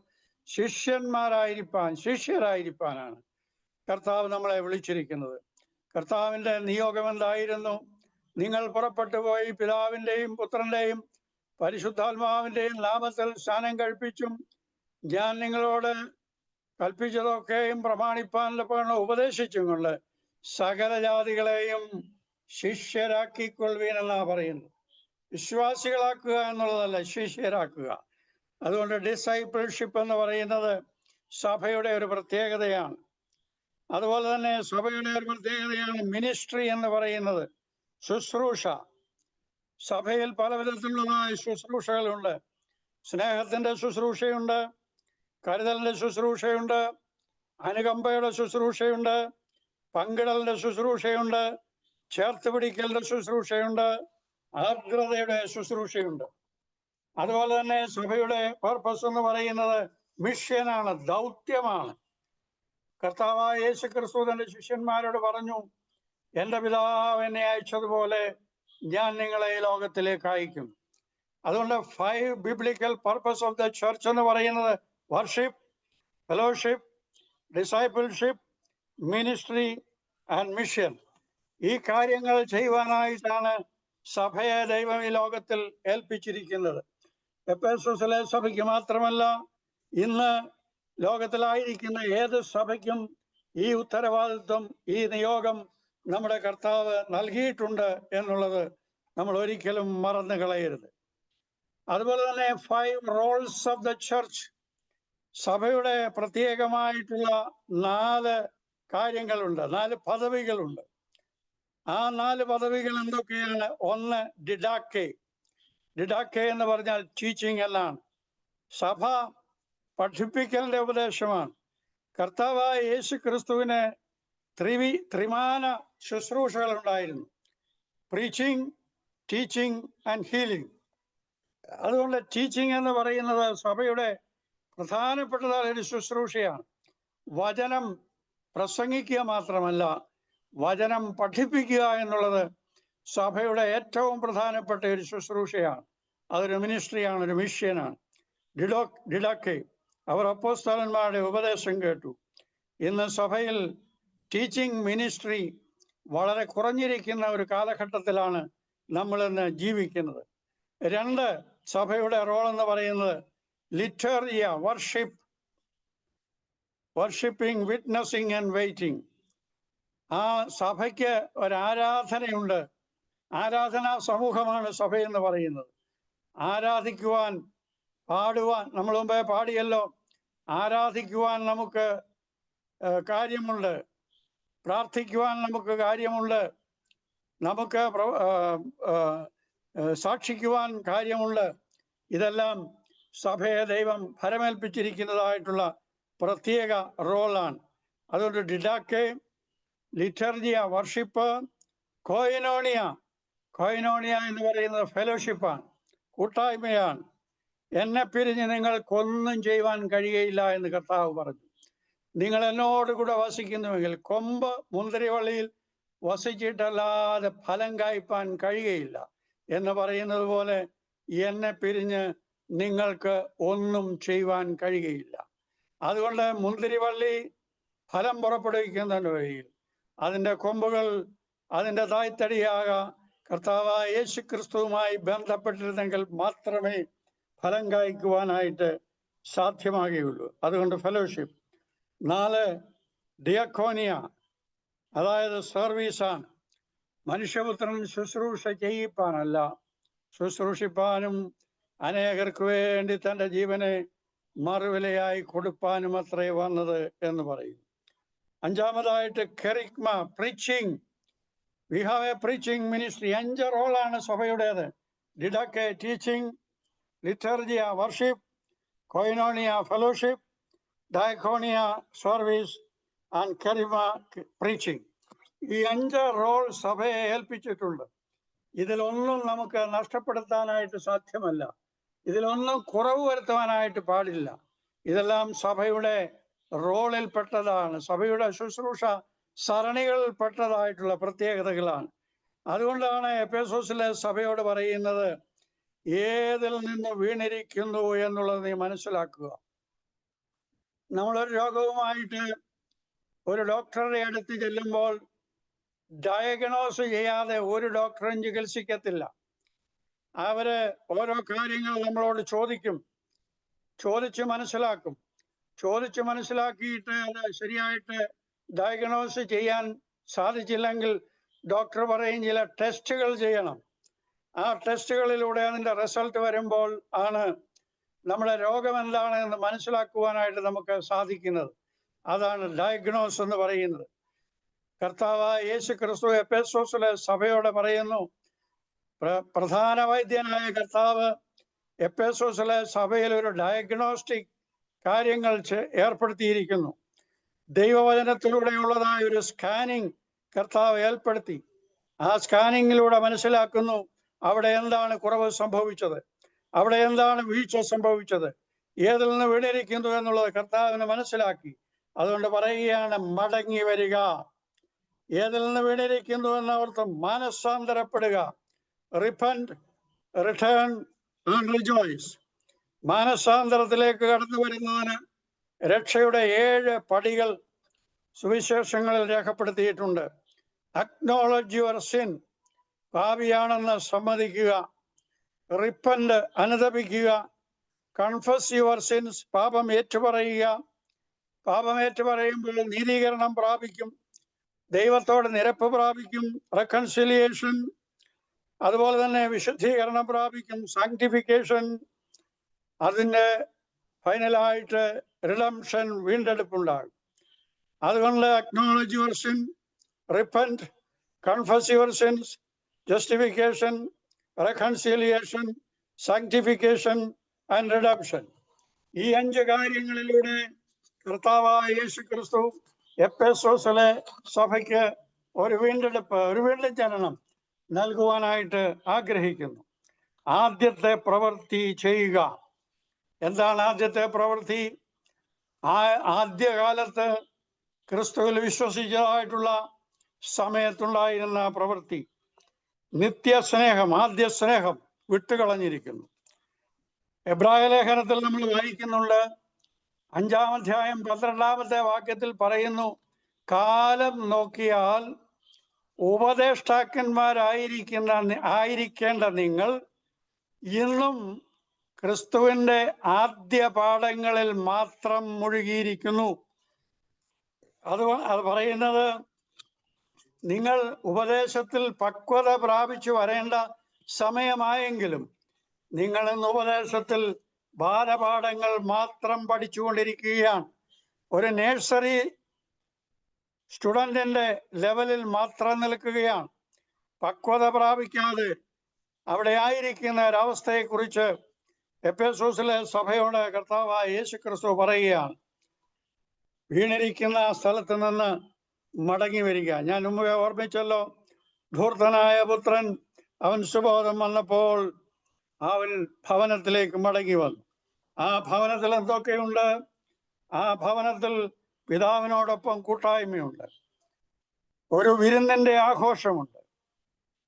ശിഷ്യരായിരിക്കാനാണ് കർത്താവ് നമ്മളെ വിളിച്ചിരിക്കുന്നത്. കർത്താവിൻ്റെ നിയോഗം എന്തായിരുന്നു? നിങ്ങൾ പുറപ്പെട്ടു പോയി പിതാവിൻ്റെയും പുത്രൻ്റെയും പരിശുദ്ധാത്മാവിൻ്റെയും നാമത്തിൽ സ്നാനം കഴിപ്പിച്ചും ഞാൻ നിങ്ങളോട് കൽപ്പിച്ചതൊക്കെയും പ്രമാണിപ്പാൻ ഉപദേശിച്ചും കൊണ്ട് സകല ജാതികളെയും ശിഷ്യരാക്കിക്കൊള്ളുവീൻ എന്നാ പറയുന്നത്. വിശ്വാസികളാക്കുക എന്നുള്ളതല്ല, ശിഷ്യരാക്കുക. അതുകൊണ്ട് ഡിസൈപ്പിൾഷിപ്പ് എന്ന് പറയുന്നത് സഭയുടെ ഒരു പ്രത്യേകതയാണ്. അതുപോലെ തന്നെ സഭയുടെ ഒരു പ്രത്യേകതയാണ് മിനിസ്ട്രി എന്ന് പറയുന്നത്, ശുശ്രൂഷ. സഭയിൽ പല വിധത്തിലുള്ളതായ ശുശ്രൂഷകളുണ്ട്. സ്നേഹത്തിന്റെ ശുശ്രൂഷയുണ്ട്, കരുതലിന്റെ ശുശ്രൂഷയുണ്ട്, അനുകമ്പയുടെ ശുശ്രൂഷയുണ്ട്, പങ്കിടലിന്റെ ശുശ്രൂഷയുണ്ട്, ചേർത്ത് പിടിക്കലിന്റെ ശുശ്രൂഷയുണ്ട്, ആർദ്രതയുടെ ശുശ്രൂഷയുണ്ട്. അതുപോലെ തന്നെ സഭയുടെ പർപ്പസ് എന്ന് പറയുന്നത് മിഷനാണ്, ദൗത്യമാണ്. കർത്താവായ യേശു ക്രിസ്തു തന്റെ ശിഷ്യന്മാരോട് പറഞ്ഞു, എൻ്റെ പിതാവ് എന്നെ അയച്ചതുപോലെ ഞാൻ നിങ്ങളെ ഈ ലോകത്തിലേക്ക് അയക്കും. അതുകൊണ്ട് 5 biblical purpose of the church എന്ന് പറയുന്നത് worship, fellowship, discipleship, ministry and mission. ഈ കാര്യങ്ങൾ ചെയ്യുവാനായിട്ടാണ് സഭയെ ദൈവം ഈ ലോകത്തിൽ ഏൽപ്പിച്ചിരിക്കുന്നത്. എഫെസോസിലെ സഭയ്ക്ക് മാത്രമല്ല, ഇന്ന് ലോകത്തിലായിരിക്കുന്ന ഏത് സഭയ്ക്കും ഈ ഉത്തരവാദിത്വം, ഈ നിയോഗം നമ്മുടെ കർത്താവ് നൽകിയിട്ടുണ്ട് എന്നുള്ളത് നമ്മൾ ഒരിക്കലും മറന്നു കളയരുത്. അതുപോലെ തന്നെ 5 റോൾസ് ഓഫ് ദ ചർച്ച്, സഭയുടെ പ്രത്യേകമായിട്ടുള്ള 4 കാര്യങ്ങളുണ്ട്, 4 പദവികളുണ്ട്. ആ 4 പദവികൾ എന്തൊക്കെയാണ്? ഒന്ന്, ഡിഡാക്കെ. ഡിഡാക്കെ എന്ന് പറഞ്ഞാൽ ടീച്ചിങ് എന്നാണ്. സഭ പഠിപ്പിക്കലിന്റെ ഉപദേശമാണ്. കർത്താവായ യേശു ക്രിസ്തുവിന് ത്രിമാന ശുശ്രൂഷകൾ ഉണ്ടായിരുന്നു: പ്രീച്ചിങ്, ടീച്ചിങ് ആൻഡ് ഹീലിംഗ്. അതുകൊണ്ട് ടീച്ചിങ് എന്ന് പറയുന്നത് സഭയുടെ പ്രധാനപ്പെട്ടതായ ഒരു ശുശ്രൂഷയാണ്. വചനം പ്രസംഗിക്കുക മാത്രമല്ല, വചനം പഠിപ്പിക്കുക എന്നുള്ളത് സഭയുടെ ഏറ്റവും പ്രധാനപ്പെട്ട ഒരു ശുശ്രൂഷയാണ്. അതൊരു മിനിസ്ട്രിയാണ്, ഒരു മിഷനാണ്. ഡിഡാക്കെ, അവർ അപ്പോസ്തലന്മാരുടെ ഉപദേശം കേട്ടു. ഇന്ന് സഭയിൽ ടീച്ചിങ് മിനിസ്ട്രി വളരെ കുറഞ്ഞിരിക്കുന്ന ഒരു കാലഘട്ടത്തിലാണ് നമ്മളിന്ന് ജീവിക്കുന്നത്. 2, സഭയുടെ റോൾ എന്ന് പറയുന്നത് ലിറ്റർജിയ, വർഷിപ്പിംഗ്, വിറ്റ്നസിങ് ആൻഡ് വെയിറ്റിംഗ്. ആ സഭയ്ക്ക് ഒരാരാധനയുണ്ട്. ആരാധനാ സമൂഹമാണ് സഭ എന്ന് പറയുന്നത്. ആരാധിക്കുവാൻ, പാടുവാൻ, നമ്മൾ മുമ്പേ പാടിയല്ലോ, ആരാധിക്കുവാൻ നമുക്ക് കാര്യമുണ്ട്, പ്രാർത്ഥിക്കുവാൻ നമുക്ക് കാര്യമുണ്ട്, നമുക്ക് സാക്ഷിക്കുവാൻ കാര്യമുണ്ട്. ഇതെല്ലാം സഭയെ ദൈവം ഫലമേൽപ്പിച്ചിരിക്കുന്നതായിട്ടുള്ള പ്രത്യേക റോളാണ്. അതുകൊണ്ട് ഡിഡാക്കെ, ലിറ്റർജിയ, വർഷിപ്പ്, കോയിനോണിയ എന്ന് പറയുന്നത് ഫെലോഷിപ്പാണ്, കൂട്ടായ്മയാണ്. എന്നെ പിരിഞ്ഞ് നിങ്ങൾക്കൊന്നും ചെയ്യുവാൻ കഴിയുകയില്ല എന്ന് കർത്താവ് പറഞ്ഞു. നിങ്ങൾ എന്നോട് കൂടെ വസിക്കുന്നുവെങ്കിൽ, കൊമ്പ് മുന്തിരിവള്ളിയിൽ വസിച്ചിട്ടല്ലാതെ ഫലം കായ്പാൻ കഴിയുകയില്ല എന്ന് പറയുന്നത് പോലെ എന്നെ പിരിഞ്ഞ് നിങ്ങൾക്ക് ഒന്നും ചെയ്യുവാൻ കഴിയുകയില്ല. അതുകൊണ്ട് മുന്തിരിവള്ളി ഫലം പുറപ്പെടുവിക്കുന്നതിന് വഴിയിൽ അതിൻ്റെ കൊമ്പുകൾ, അതിൻ്റെ തായ്തടിയാകാം കർത്താവായ യേശു ക്രിസ്തുവുമായി ബന്ധപ്പെട്ടിരുന്നെങ്കിൽ മാത്രമേ ഫലം കായ്ക്കുവാനായിട്ട് സാധ്യമാകുകയുള്ളൂ. അതുകൊണ്ട് ഫെലോഷിപ്പ്. 4, ഡിയക്കോനിയ, അതായത് സർവീസാണ്. മനുഷ്യപുത്രൻ ശുശ്രൂഷ ചെയ്യിപ്പാനല്ല, ശുശ്രൂഷിപ്പാനും അനേകർക്ക് വേണ്ടി തന്റെ ജീവനെ മറുവിലയായി കൊടുപ്പാനും അത്രേ വന്നത് എന്ന് പറയും. അഞ്ചാമതായിട്ട് കെറിഗ്മ, preaching. We have a preaching ministry. 5 റോളാണ് സഭയുടേത്: ഡിഡക്കെ, ടീച്ചിങ്; ലിറ്റർജിയ, വർഷിപ്പ്; കൊയിനോണിയ, ഫെലോഷിപ്പ്; ഡയക്കോണിയ, സർവീസ്; ആൻഡ് കെറിഗ്മ, പ്രീച്ചിങ്. ഈ 5 റോൾ സഭയെ ഏൽപ്പിച്ചിട്ടുണ്ട്. ഇതിലൊന്നും നമുക്ക് നഷ്ടപ്പെടുത്താനായിട്ട് സാധ്യമല്ല. ഇതിലൊന്നും കുറവ് വരുത്തുവാനായിട്ട് പാടില്ല. ഇതെല്ലാം സഭയുടെ റോളിൽ പെട്ടതാണ്, സഭയുടെ ശുശ്രൂഷ സരണികളിൽ പെട്ടതായിട്ടുള്ള പ്രത്യേകതകളാണ്. അതുകൊണ്ടാണ് എഫെസോസിലെ സഭയോട് പറയുന്നത്, ഏതിൽ നിന്ന് വീണിരിക്കുന്നു എന്നുള്ളത് നീ മനസ്സിലാക്കുക. നമ്മളൊരു രോഗവുമായിട്ട് ഒരു ഡോക്ടറുടെ അടുത്ത് ചെല്ലുമ്പോൾ ഡയഗ്നോസ് ചെയ്യാതെ ഒരു ഡോക്ടറും ചികിത്സിക്കത്തില്ല. അവര് ഓരോ കാര്യങ്ങൾ നമ്മളോട് ചോദിക്കും, ചോദിച്ച് മനസ്സിലാക്കും. ചോദിച്ച് മനസ്സിലാക്കിയിട്ട് അത് ശരിയായിട്ട് ഡയഗ്നോസ് ചെയ്യാൻ സാധിച്ചില്ലെങ്കിൽ ഡോക്ടർ പറയും ചില ടെസ്റ്റുകൾ ചെയ്യണം. ആ ടെസ്റ്റുകളിലൂടെ അതിൻ്റെ റിസൾട്ട് വരുമ്പോൾ ആണ് നമ്മുടെ രോഗം എന്താണ് എന്ന് മനസ്സിലാക്കുവാനായിട്ട് നമുക്ക് സാധിക്കുന്നത്. അതാണ് ഡയഗ്നോസ് എന്ന് പറയുന്നത്. കർത്താവായ യേശു ക്രിസ്തു എഫെസോസിലെ സഭയോട് പറയുന്നു, പ്രധാന വൈദ്യനായ കർത്താവ് എഫെസോസിലെ സഭയിൽ ഒരു ഡയഗ്നോസ്റ്റിക് കാര്യങ്ങൾ ഏർപ്പെടുത്തിയിരിക്കുന്നു. ദൈവവചനത്തിലൂടെയുള്ളതായ ഒരു സ്കാനിങ് കർത്താവ് ഏർപ്പെടുത്തി. ആ സ്കാനിങ്ങിലൂടെ മനസ്സിലാക്കുന്നു അവിടെ എന്താണ് കുറവ് സംഭവിച്ചത്, അവിടെ എന്താണ് വീഴ്ച സംഭവിച്ചത്, ഏതിൽ നിന്ന് വീണിരിക്കുന്നു എന്നുള്ളത് കർത്താവിന് മനസ്സിലാക്കി. അതുകൊണ്ട് പറയുകയാണ്, മടങ്ങി വരിക. ഏതിൽ നിന്ന് വീണിരിക്കുന്നു എന്നോർത്ത് മാനസാന്തരപ്പെടുക. Repent, return and rejoice. മാനസാന്തരത്തിലേക്ക് കടന്നു വരുന്നതിന് രക്ഷയുടെ 7 പടികൾ സുവിശേഷങ്ങളിൽ രേഖപ്പെടുത്തിയിട്ടുണ്ട്. അക്നോളജ് യുവർ സിൻ, പാപിയാണെന്ന് സമ്മതിക്കുക. റിപ്പന്റ്, അനുതപിക്കുക. കൺഫസ് യുവർ സിൻസ്, പാപം ഏറ്റുപറയുക. പാപം ഏറ്റുപറയുമ്പോൾ നീതീകരണം പ്രാപിക്കും, ദൈവത്തോട് നിരപ്പ് പ്രാപിക്കും. റെക്കൺസിലിയേഷൻ, അതുപോലെ തന്നെ വിശുദ്ധീകരണം പ്രാപിക്കും. സാങ്ക്ടിഫിക്കേഷൻ, അതിൻ്റെ ഫൈനലായിട്ട് റിഡംഷൻ, വീണ്ടെടുപ്പുണ്ടാകും. അതുകൊണ്ട് acknowledge your sin, repent, confess your sins, justification, reconciliation, sanctification and redemption. ഈ 5 കാര്യങ്ങളിലൂടെ കർത്താവായ യേശു ക്രിസ്തു എഫെസോസിലെ സഭയ്ക്ക് ഒരു വീണ്ടെടുപ്പ്, ഒരു വീണ്ടും ജനനം നൽകുവാനായിട്ട് ആഗ്രഹിക്കുന്നു. ആദ്യത്തെ പ്രവൃത്തി ചെയ്യുക. എന്താണ് ആദ്യത്തെ പ്രവൃത്തി? ആദ്യകാലത്ത് ക്രിസ്തുവിൽ വിശ്വസിച്ചതായിട്ടുള്ള സമയത്തുണ്ടായിരുന്ന പ്രവൃത്തി നിത്യസ്നേഹം, ആദ്യ സ്നേഹം വിട്ടുകളഞ്ഞിരിക്കുന്നു. എബ്രായ ലേഖനത്തിൽ നമ്മൾ വായിക്കുന്നുണ്ട്, 5-ാം അധ്യായം 12-ാമത്തെ വാക്യത്തിൽ പറയുന്നു, കാലം നോക്കിയാൽ ആയിരിക്കേണ്ട നിങ്ങൾ ഇന്നും ക്രിസ്തുവിൻ്റെ ആദ്യ പാഠങ്ങളിൽ മാത്രം മുഴുകിയിരിക്കുന്നു. അത് പറയുന്നത്, നിങ്ങൾ ഉപദേശത്തിൽ പക്വത പ്രാപിച്ചു വരേണ്ട സമയമായെങ്കിലും നിങ്ങൾ ഇന്ന് ഉപദേശത്തിൽ ബാലപാഠങ്ങൾ മാത്രം പഠിച്ചുകൊണ്ടിരിക്കുകയാണ്. ഒരു നഴ്സറി സ്റ്റുഡൻറ്റിൻ്റെ ലെവലിൽ മാത്രം നിൽക്കുകയാണ്. പക്വത പ്രാപിക്കാതെ അവിടെ ആയിരിക്കുന്ന ഒരവസ്ഥയെക്കുറിച്ച് എഫെസോസിലെ സഭയോട് കർത്താവായ യേശു ക്രിസ്തു പറയുകയാണ്. വീണിരിക്കുന്ന സ്ഥലത്ത് നിന്ന് മടങ്ങി വരിക. ഞാൻ മുമ്പേ ഓർമ്മിച്ചല്ലോ, ധൂർത്തനായ പുത്രൻ അവൻ സുബോധം വന്നപ്പോൾ അവൻ ഭവനത്തിലേക്ക് മടങ്ങി വന്നു. ആ ഭവനത്തിൽ എന്തൊക്കെയുണ്ട്? ആ ഭവനത്തിൽ പിതാവിനോടൊപ്പം കൂട്ടായ്മയുണ്ട്, ഒരു വിരുന്നിൻ്റെ ആഘോഷമുണ്ട്,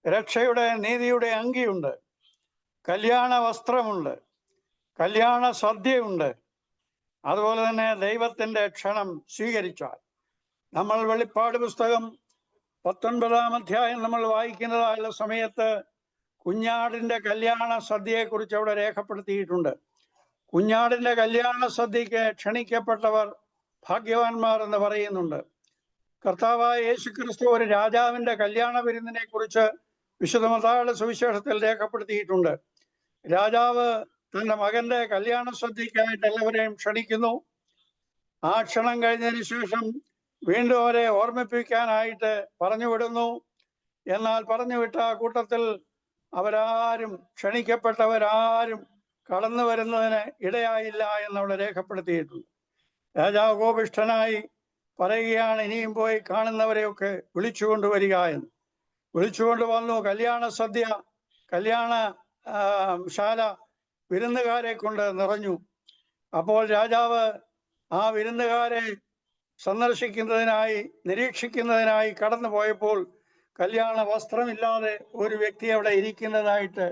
രക്ഷയുടെ നീതിയുടെ അങ്കിയുണ്ട്, കല്യാണ വസ്ത്രമുണ്ട്, കല്യാണ സദ്യയുണ്ട്. അതുപോലെ തന്നെ ദൈവത്തിൻ്റെ ക്ഷണം സ്വീകരിച്ചാൽ. നമ്മൾ വെളിപ്പാട് പുസ്തകം 19-ാം അധ്യായം നമ്മൾ വായിക്കുന്നതായുള്ള സമയത്ത് കുഞ്ഞാടിൻ്റെ കല്യാണ സദ്യയെക്കുറിച്ച് അവിടെ രേഖപ്പെടുത്തിയിട്ടുണ്ട്. കുഞ്ഞാടിൻ്റെ കല്യാണ സദ്യക്ക് ക്ഷണിക്കപ്പെട്ടവർ ഭാഗ്യവാന്മാർ എന്ന് പറയുന്നുണ്ട്. കർത്താവായ യേശുക്രിസ്തു ഒരു രാജാവിന്റെ കല്യാണ വിരുന്നിനെ കുറിച്ച് വിശുദ്ധ മത്തായിയുടെ സുവിശേഷത്തിൽ രേഖപ്പെടുത്തിയിട്ടുണ്ട്. രാജാവ് തന്റെ മകന്റെ കല്യാണ സദ്യക്കായിട്ട് എല്ലാവരെയും ക്ഷണിക്കുന്നു. ആ ക്ഷണം കഴിഞ്ഞതിന് ശേഷം വീണ്ടും അവരെ ഓർമ്മിപ്പിക്കാനായിട്ട് പറഞ്ഞുവിടുന്നു. എന്നാൽ പറഞ്ഞുവിട്ട കൂട്ടത്തിൽ അവരാരും, ക്ഷണിക്കപ്പെട്ടവരാരും കടന്നു വരുന്നതിന് ഇടയായില്ല എന്നവിടെ രേഖപ്പെടുത്തിയിട്ടുണ്ട്. രാജാവ് കോപിഷ്ഠനായി പറയുകയാണ്, ഇനിയും പോയി കാണുന്നവരെയൊക്കെ വിളിച്ചുകൊണ്ടുവരിക എന്ന്. വിളിച്ചുകൊണ്ട് വന്നു. കല്യാണ ശാല വിരുന്നുകാരെ കൊണ്ട് നിറഞ്ഞു. അപ്പോൾ രാജാവ് ആ വിരുന്നുകാരെ സന്ദർശിക്കുന്നതിനായി, നിരീക്ഷിക്കുന്നതിനായി കടന്നു പോയപ്പോൾ കല്യാണ വസ്ത്രമില്ലാതെ ഒരു വ്യക്തി അവിടെ ഇരിക്കുന്നതായിട്ട്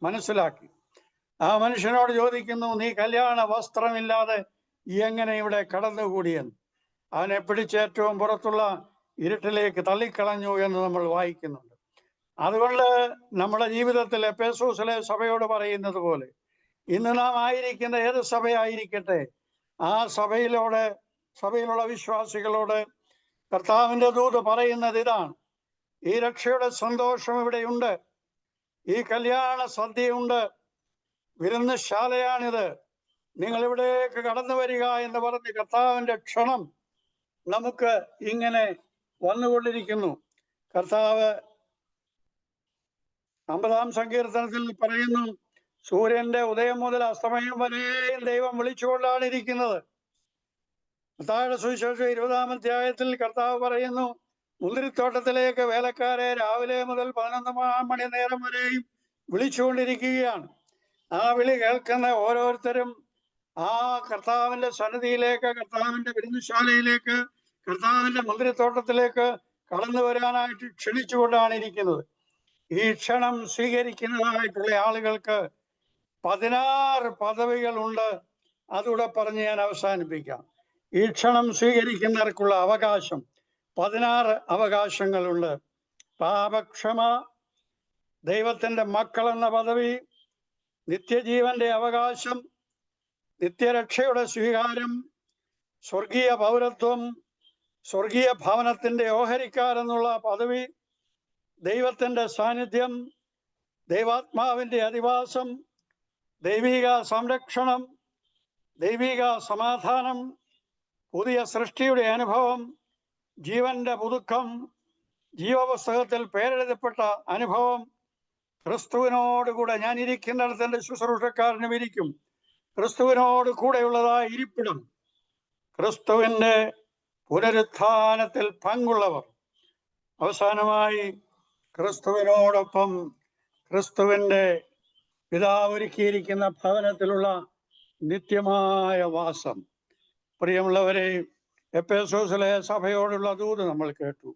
മനസ്സിലാക്കി. ആ മനുഷ്യനോട് ചോദിക്കുന്നു, നീ കല്യാണ വസ്ത്രമില്ലാതെ എങ്ങനെ ഇവിടെ കടന്നുകൂടിയെന്ന്. അവനെ പിടിച്ച് ഏറ്റവും പുറത്തുള്ള ഇരുട്ടിലേക്ക് തള്ളിക്കളഞ്ഞു എന്ന് നമ്മൾ വായിക്കുന്നുണ്ട്. അതുകൊണ്ട് നമ്മുടെ ജീവിതത്തിൽ എഫേസോസിലെ സഭയോട് പറയുന്നത് പോലെ ഇന്ന് നാം ആയിരിക്കുന്ന ഏത് സഭയായിരിക്കട്ടെ, ആ സഭയിലുള്ള വിശ്വാസികളോട് കർത്താവിന്റെ ദൂത് പറയുന്നത് ഇതാണ്: ഈ രക്ഷയുടെ സന്തോഷം ഇവിടെയുണ്ട്, ഈ കല്യാണ സദ്യയുണ്ട്, വിരുന്നുശാലയാണിത്, നിങ്ങൾ ഇവിടേക്ക് കടന്നു വരിക എന്ന് പറഞ്ഞ് കർത്താവിന്റെ ക്ഷണം നമുക്ക് ഇങ്ങനെ വന്നുകൊണ്ടിരിക്കുന്നു. കർത്താവ് 50-ാം സങ്കീർത്തനത്തിൽ പറയുന്നു, സൂര്യന്റെ ഉദയം മുതൽ അസ്തമയം വരെയും ദൈവം വിളിച്ചുകൊണ്ടാണ് ഇരിക്കുന്നത്. മത്തായിയുടെ സുവിശേഷം 20-ാം അധ്യായത്തിൽ കർത്താവ് പറയുന്നു, മുന്തിരിത്തോട്ടത്തിലേക്ക് വേലക്കാരെ രാവിലെ മുതൽ 11 മണി നേരം വരെയും വിളിച്ചുകൊണ്ടിരിക്കുകയാണ്. ആ വിളി കേൾക്കുന്ന ഓരോരുത്തരും ആ കർത്താവിന്റെ സന്നിധിയിലേക്ക്, കർത്താവിന്റെ വിരുന്നുശാലയിലേക്ക്, കർത്താവിന്റെ മുന്തിരിത്തോട്ടത്തിലേക്ക് കടന്നു വരാനായിട്ട് ക്ഷണിച്ചുകൊണ്ടാണ് ഇരിക്കുന്നത്. ഈ ക്ഷണം സ്വീകരിക്കുന്നതായിട്ടുള്ള ആളുകൾക്ക് 16 പദവികളുണ്ട്. അതുകൂടെ പറഞ്ഞ് ഞാൻ അവസാനിപ്പിക്കാം. ഈ ക്ഷണം സ്വീകരിക്കുന്നവർക്കുള്ള അവകാശം 16 അവകാശങ്ങളുണ്ട്. പാപക്ഷമ, ദൈവത്തിന്റെ മക്കൾ എന്ന പദവി, നിത്യജീവന്റെ അവകാശം, നിത്യരക്ഷയുടെ സ്വീകാരം, സ്വർഗീയ പൗരത്വം, സ്വർഗീയ ഭവനത്തിന്റെ ഓഹരിക്കാരെന്നുള്ള പദവി, ദൈവത്തിന്റെ സാന്നിധ്യം, ദൈവാത്മാവിന്റെ അധിവാസം, ദൈവിക സംരക്ഷണം, ദൈവിക സമാധാനം, പുതിയ സൃഷ്ടിയുടെ അനുഭവം, ജീവന്റെ പുതുക്കം, ജീവപുസ്തകത്തിൽ പേരെഴുതപ്പെട്ട അനുഭവം, ക്രിസ്തുവിനോടുകൂടെ ഞാൻ ഇരിക്കുന്നിടത്ത് എൻ്റെ ശുശ്രൂഷക്കാരനും ഇരിക്കും, ക്രിസ്തുവിനോട് കൂടെയുള്ളതായ ഇരിപ്പിടം, ക്രിസ്തുവിൻ്റെ പുനരുത്ഥാനത്തിൽ പങ്കുള്ളവർ, അവസാനമായി ക്രിസ്തുവിനോടൊപ്പം ക്രിസ്തുവിൻ്റെ പിതാവ് ഒരുക്കിയിരിക്കുന്ന ഭവനത്തിലുള്ള നിത്യമായ വാസം. പ്രിയമുള്ളവരെ, എഫേസോസിലെ സഭയോടുള്ള ദൂത് നമ്മൾ കേട്ടു.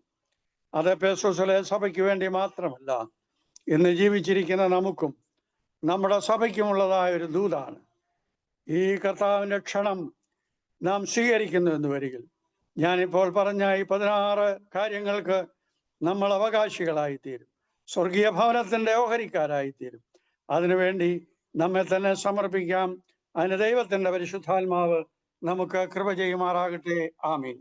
അത് എഫേസോസിലെ സഭയ്ക്ക് വേണ്ടി മാത്രമല്ല, ഇന്ന് ജീവിച്ചിരിക്കുന്ന നമുക്കും നമ്മുടെ സഭയ്ക്കുമുള്ളതായ ഒരു ദൂതാണ്. ഈ കർത്താവിൻ്റെ ക്ഷണം നാം സ്വീകരിക്കുന്നു എന്ന് വരികിൽ ഞാനിപ്പോൾ പറഞ്ഞ ഈ 16 കാര്യങ്ങൾക്ക് നമ്മൾ അവകാശികളായിത്തീരും, സ്വർഗീയ ഭവനത്തിൻ്റെ ഓഹരിക്കാരായിത്തീരും. അതിനുവേണ്ടി നമ്മെ തന്നെ സമർപ്പിക്കാം. അതിന് ദൈവത്തിൻ്റെ പരിശുദ്ധാത്മാവ് നമുക്ക് കൃപ ചെയ്യുമാറാകട്ടെ. ആമീൻ.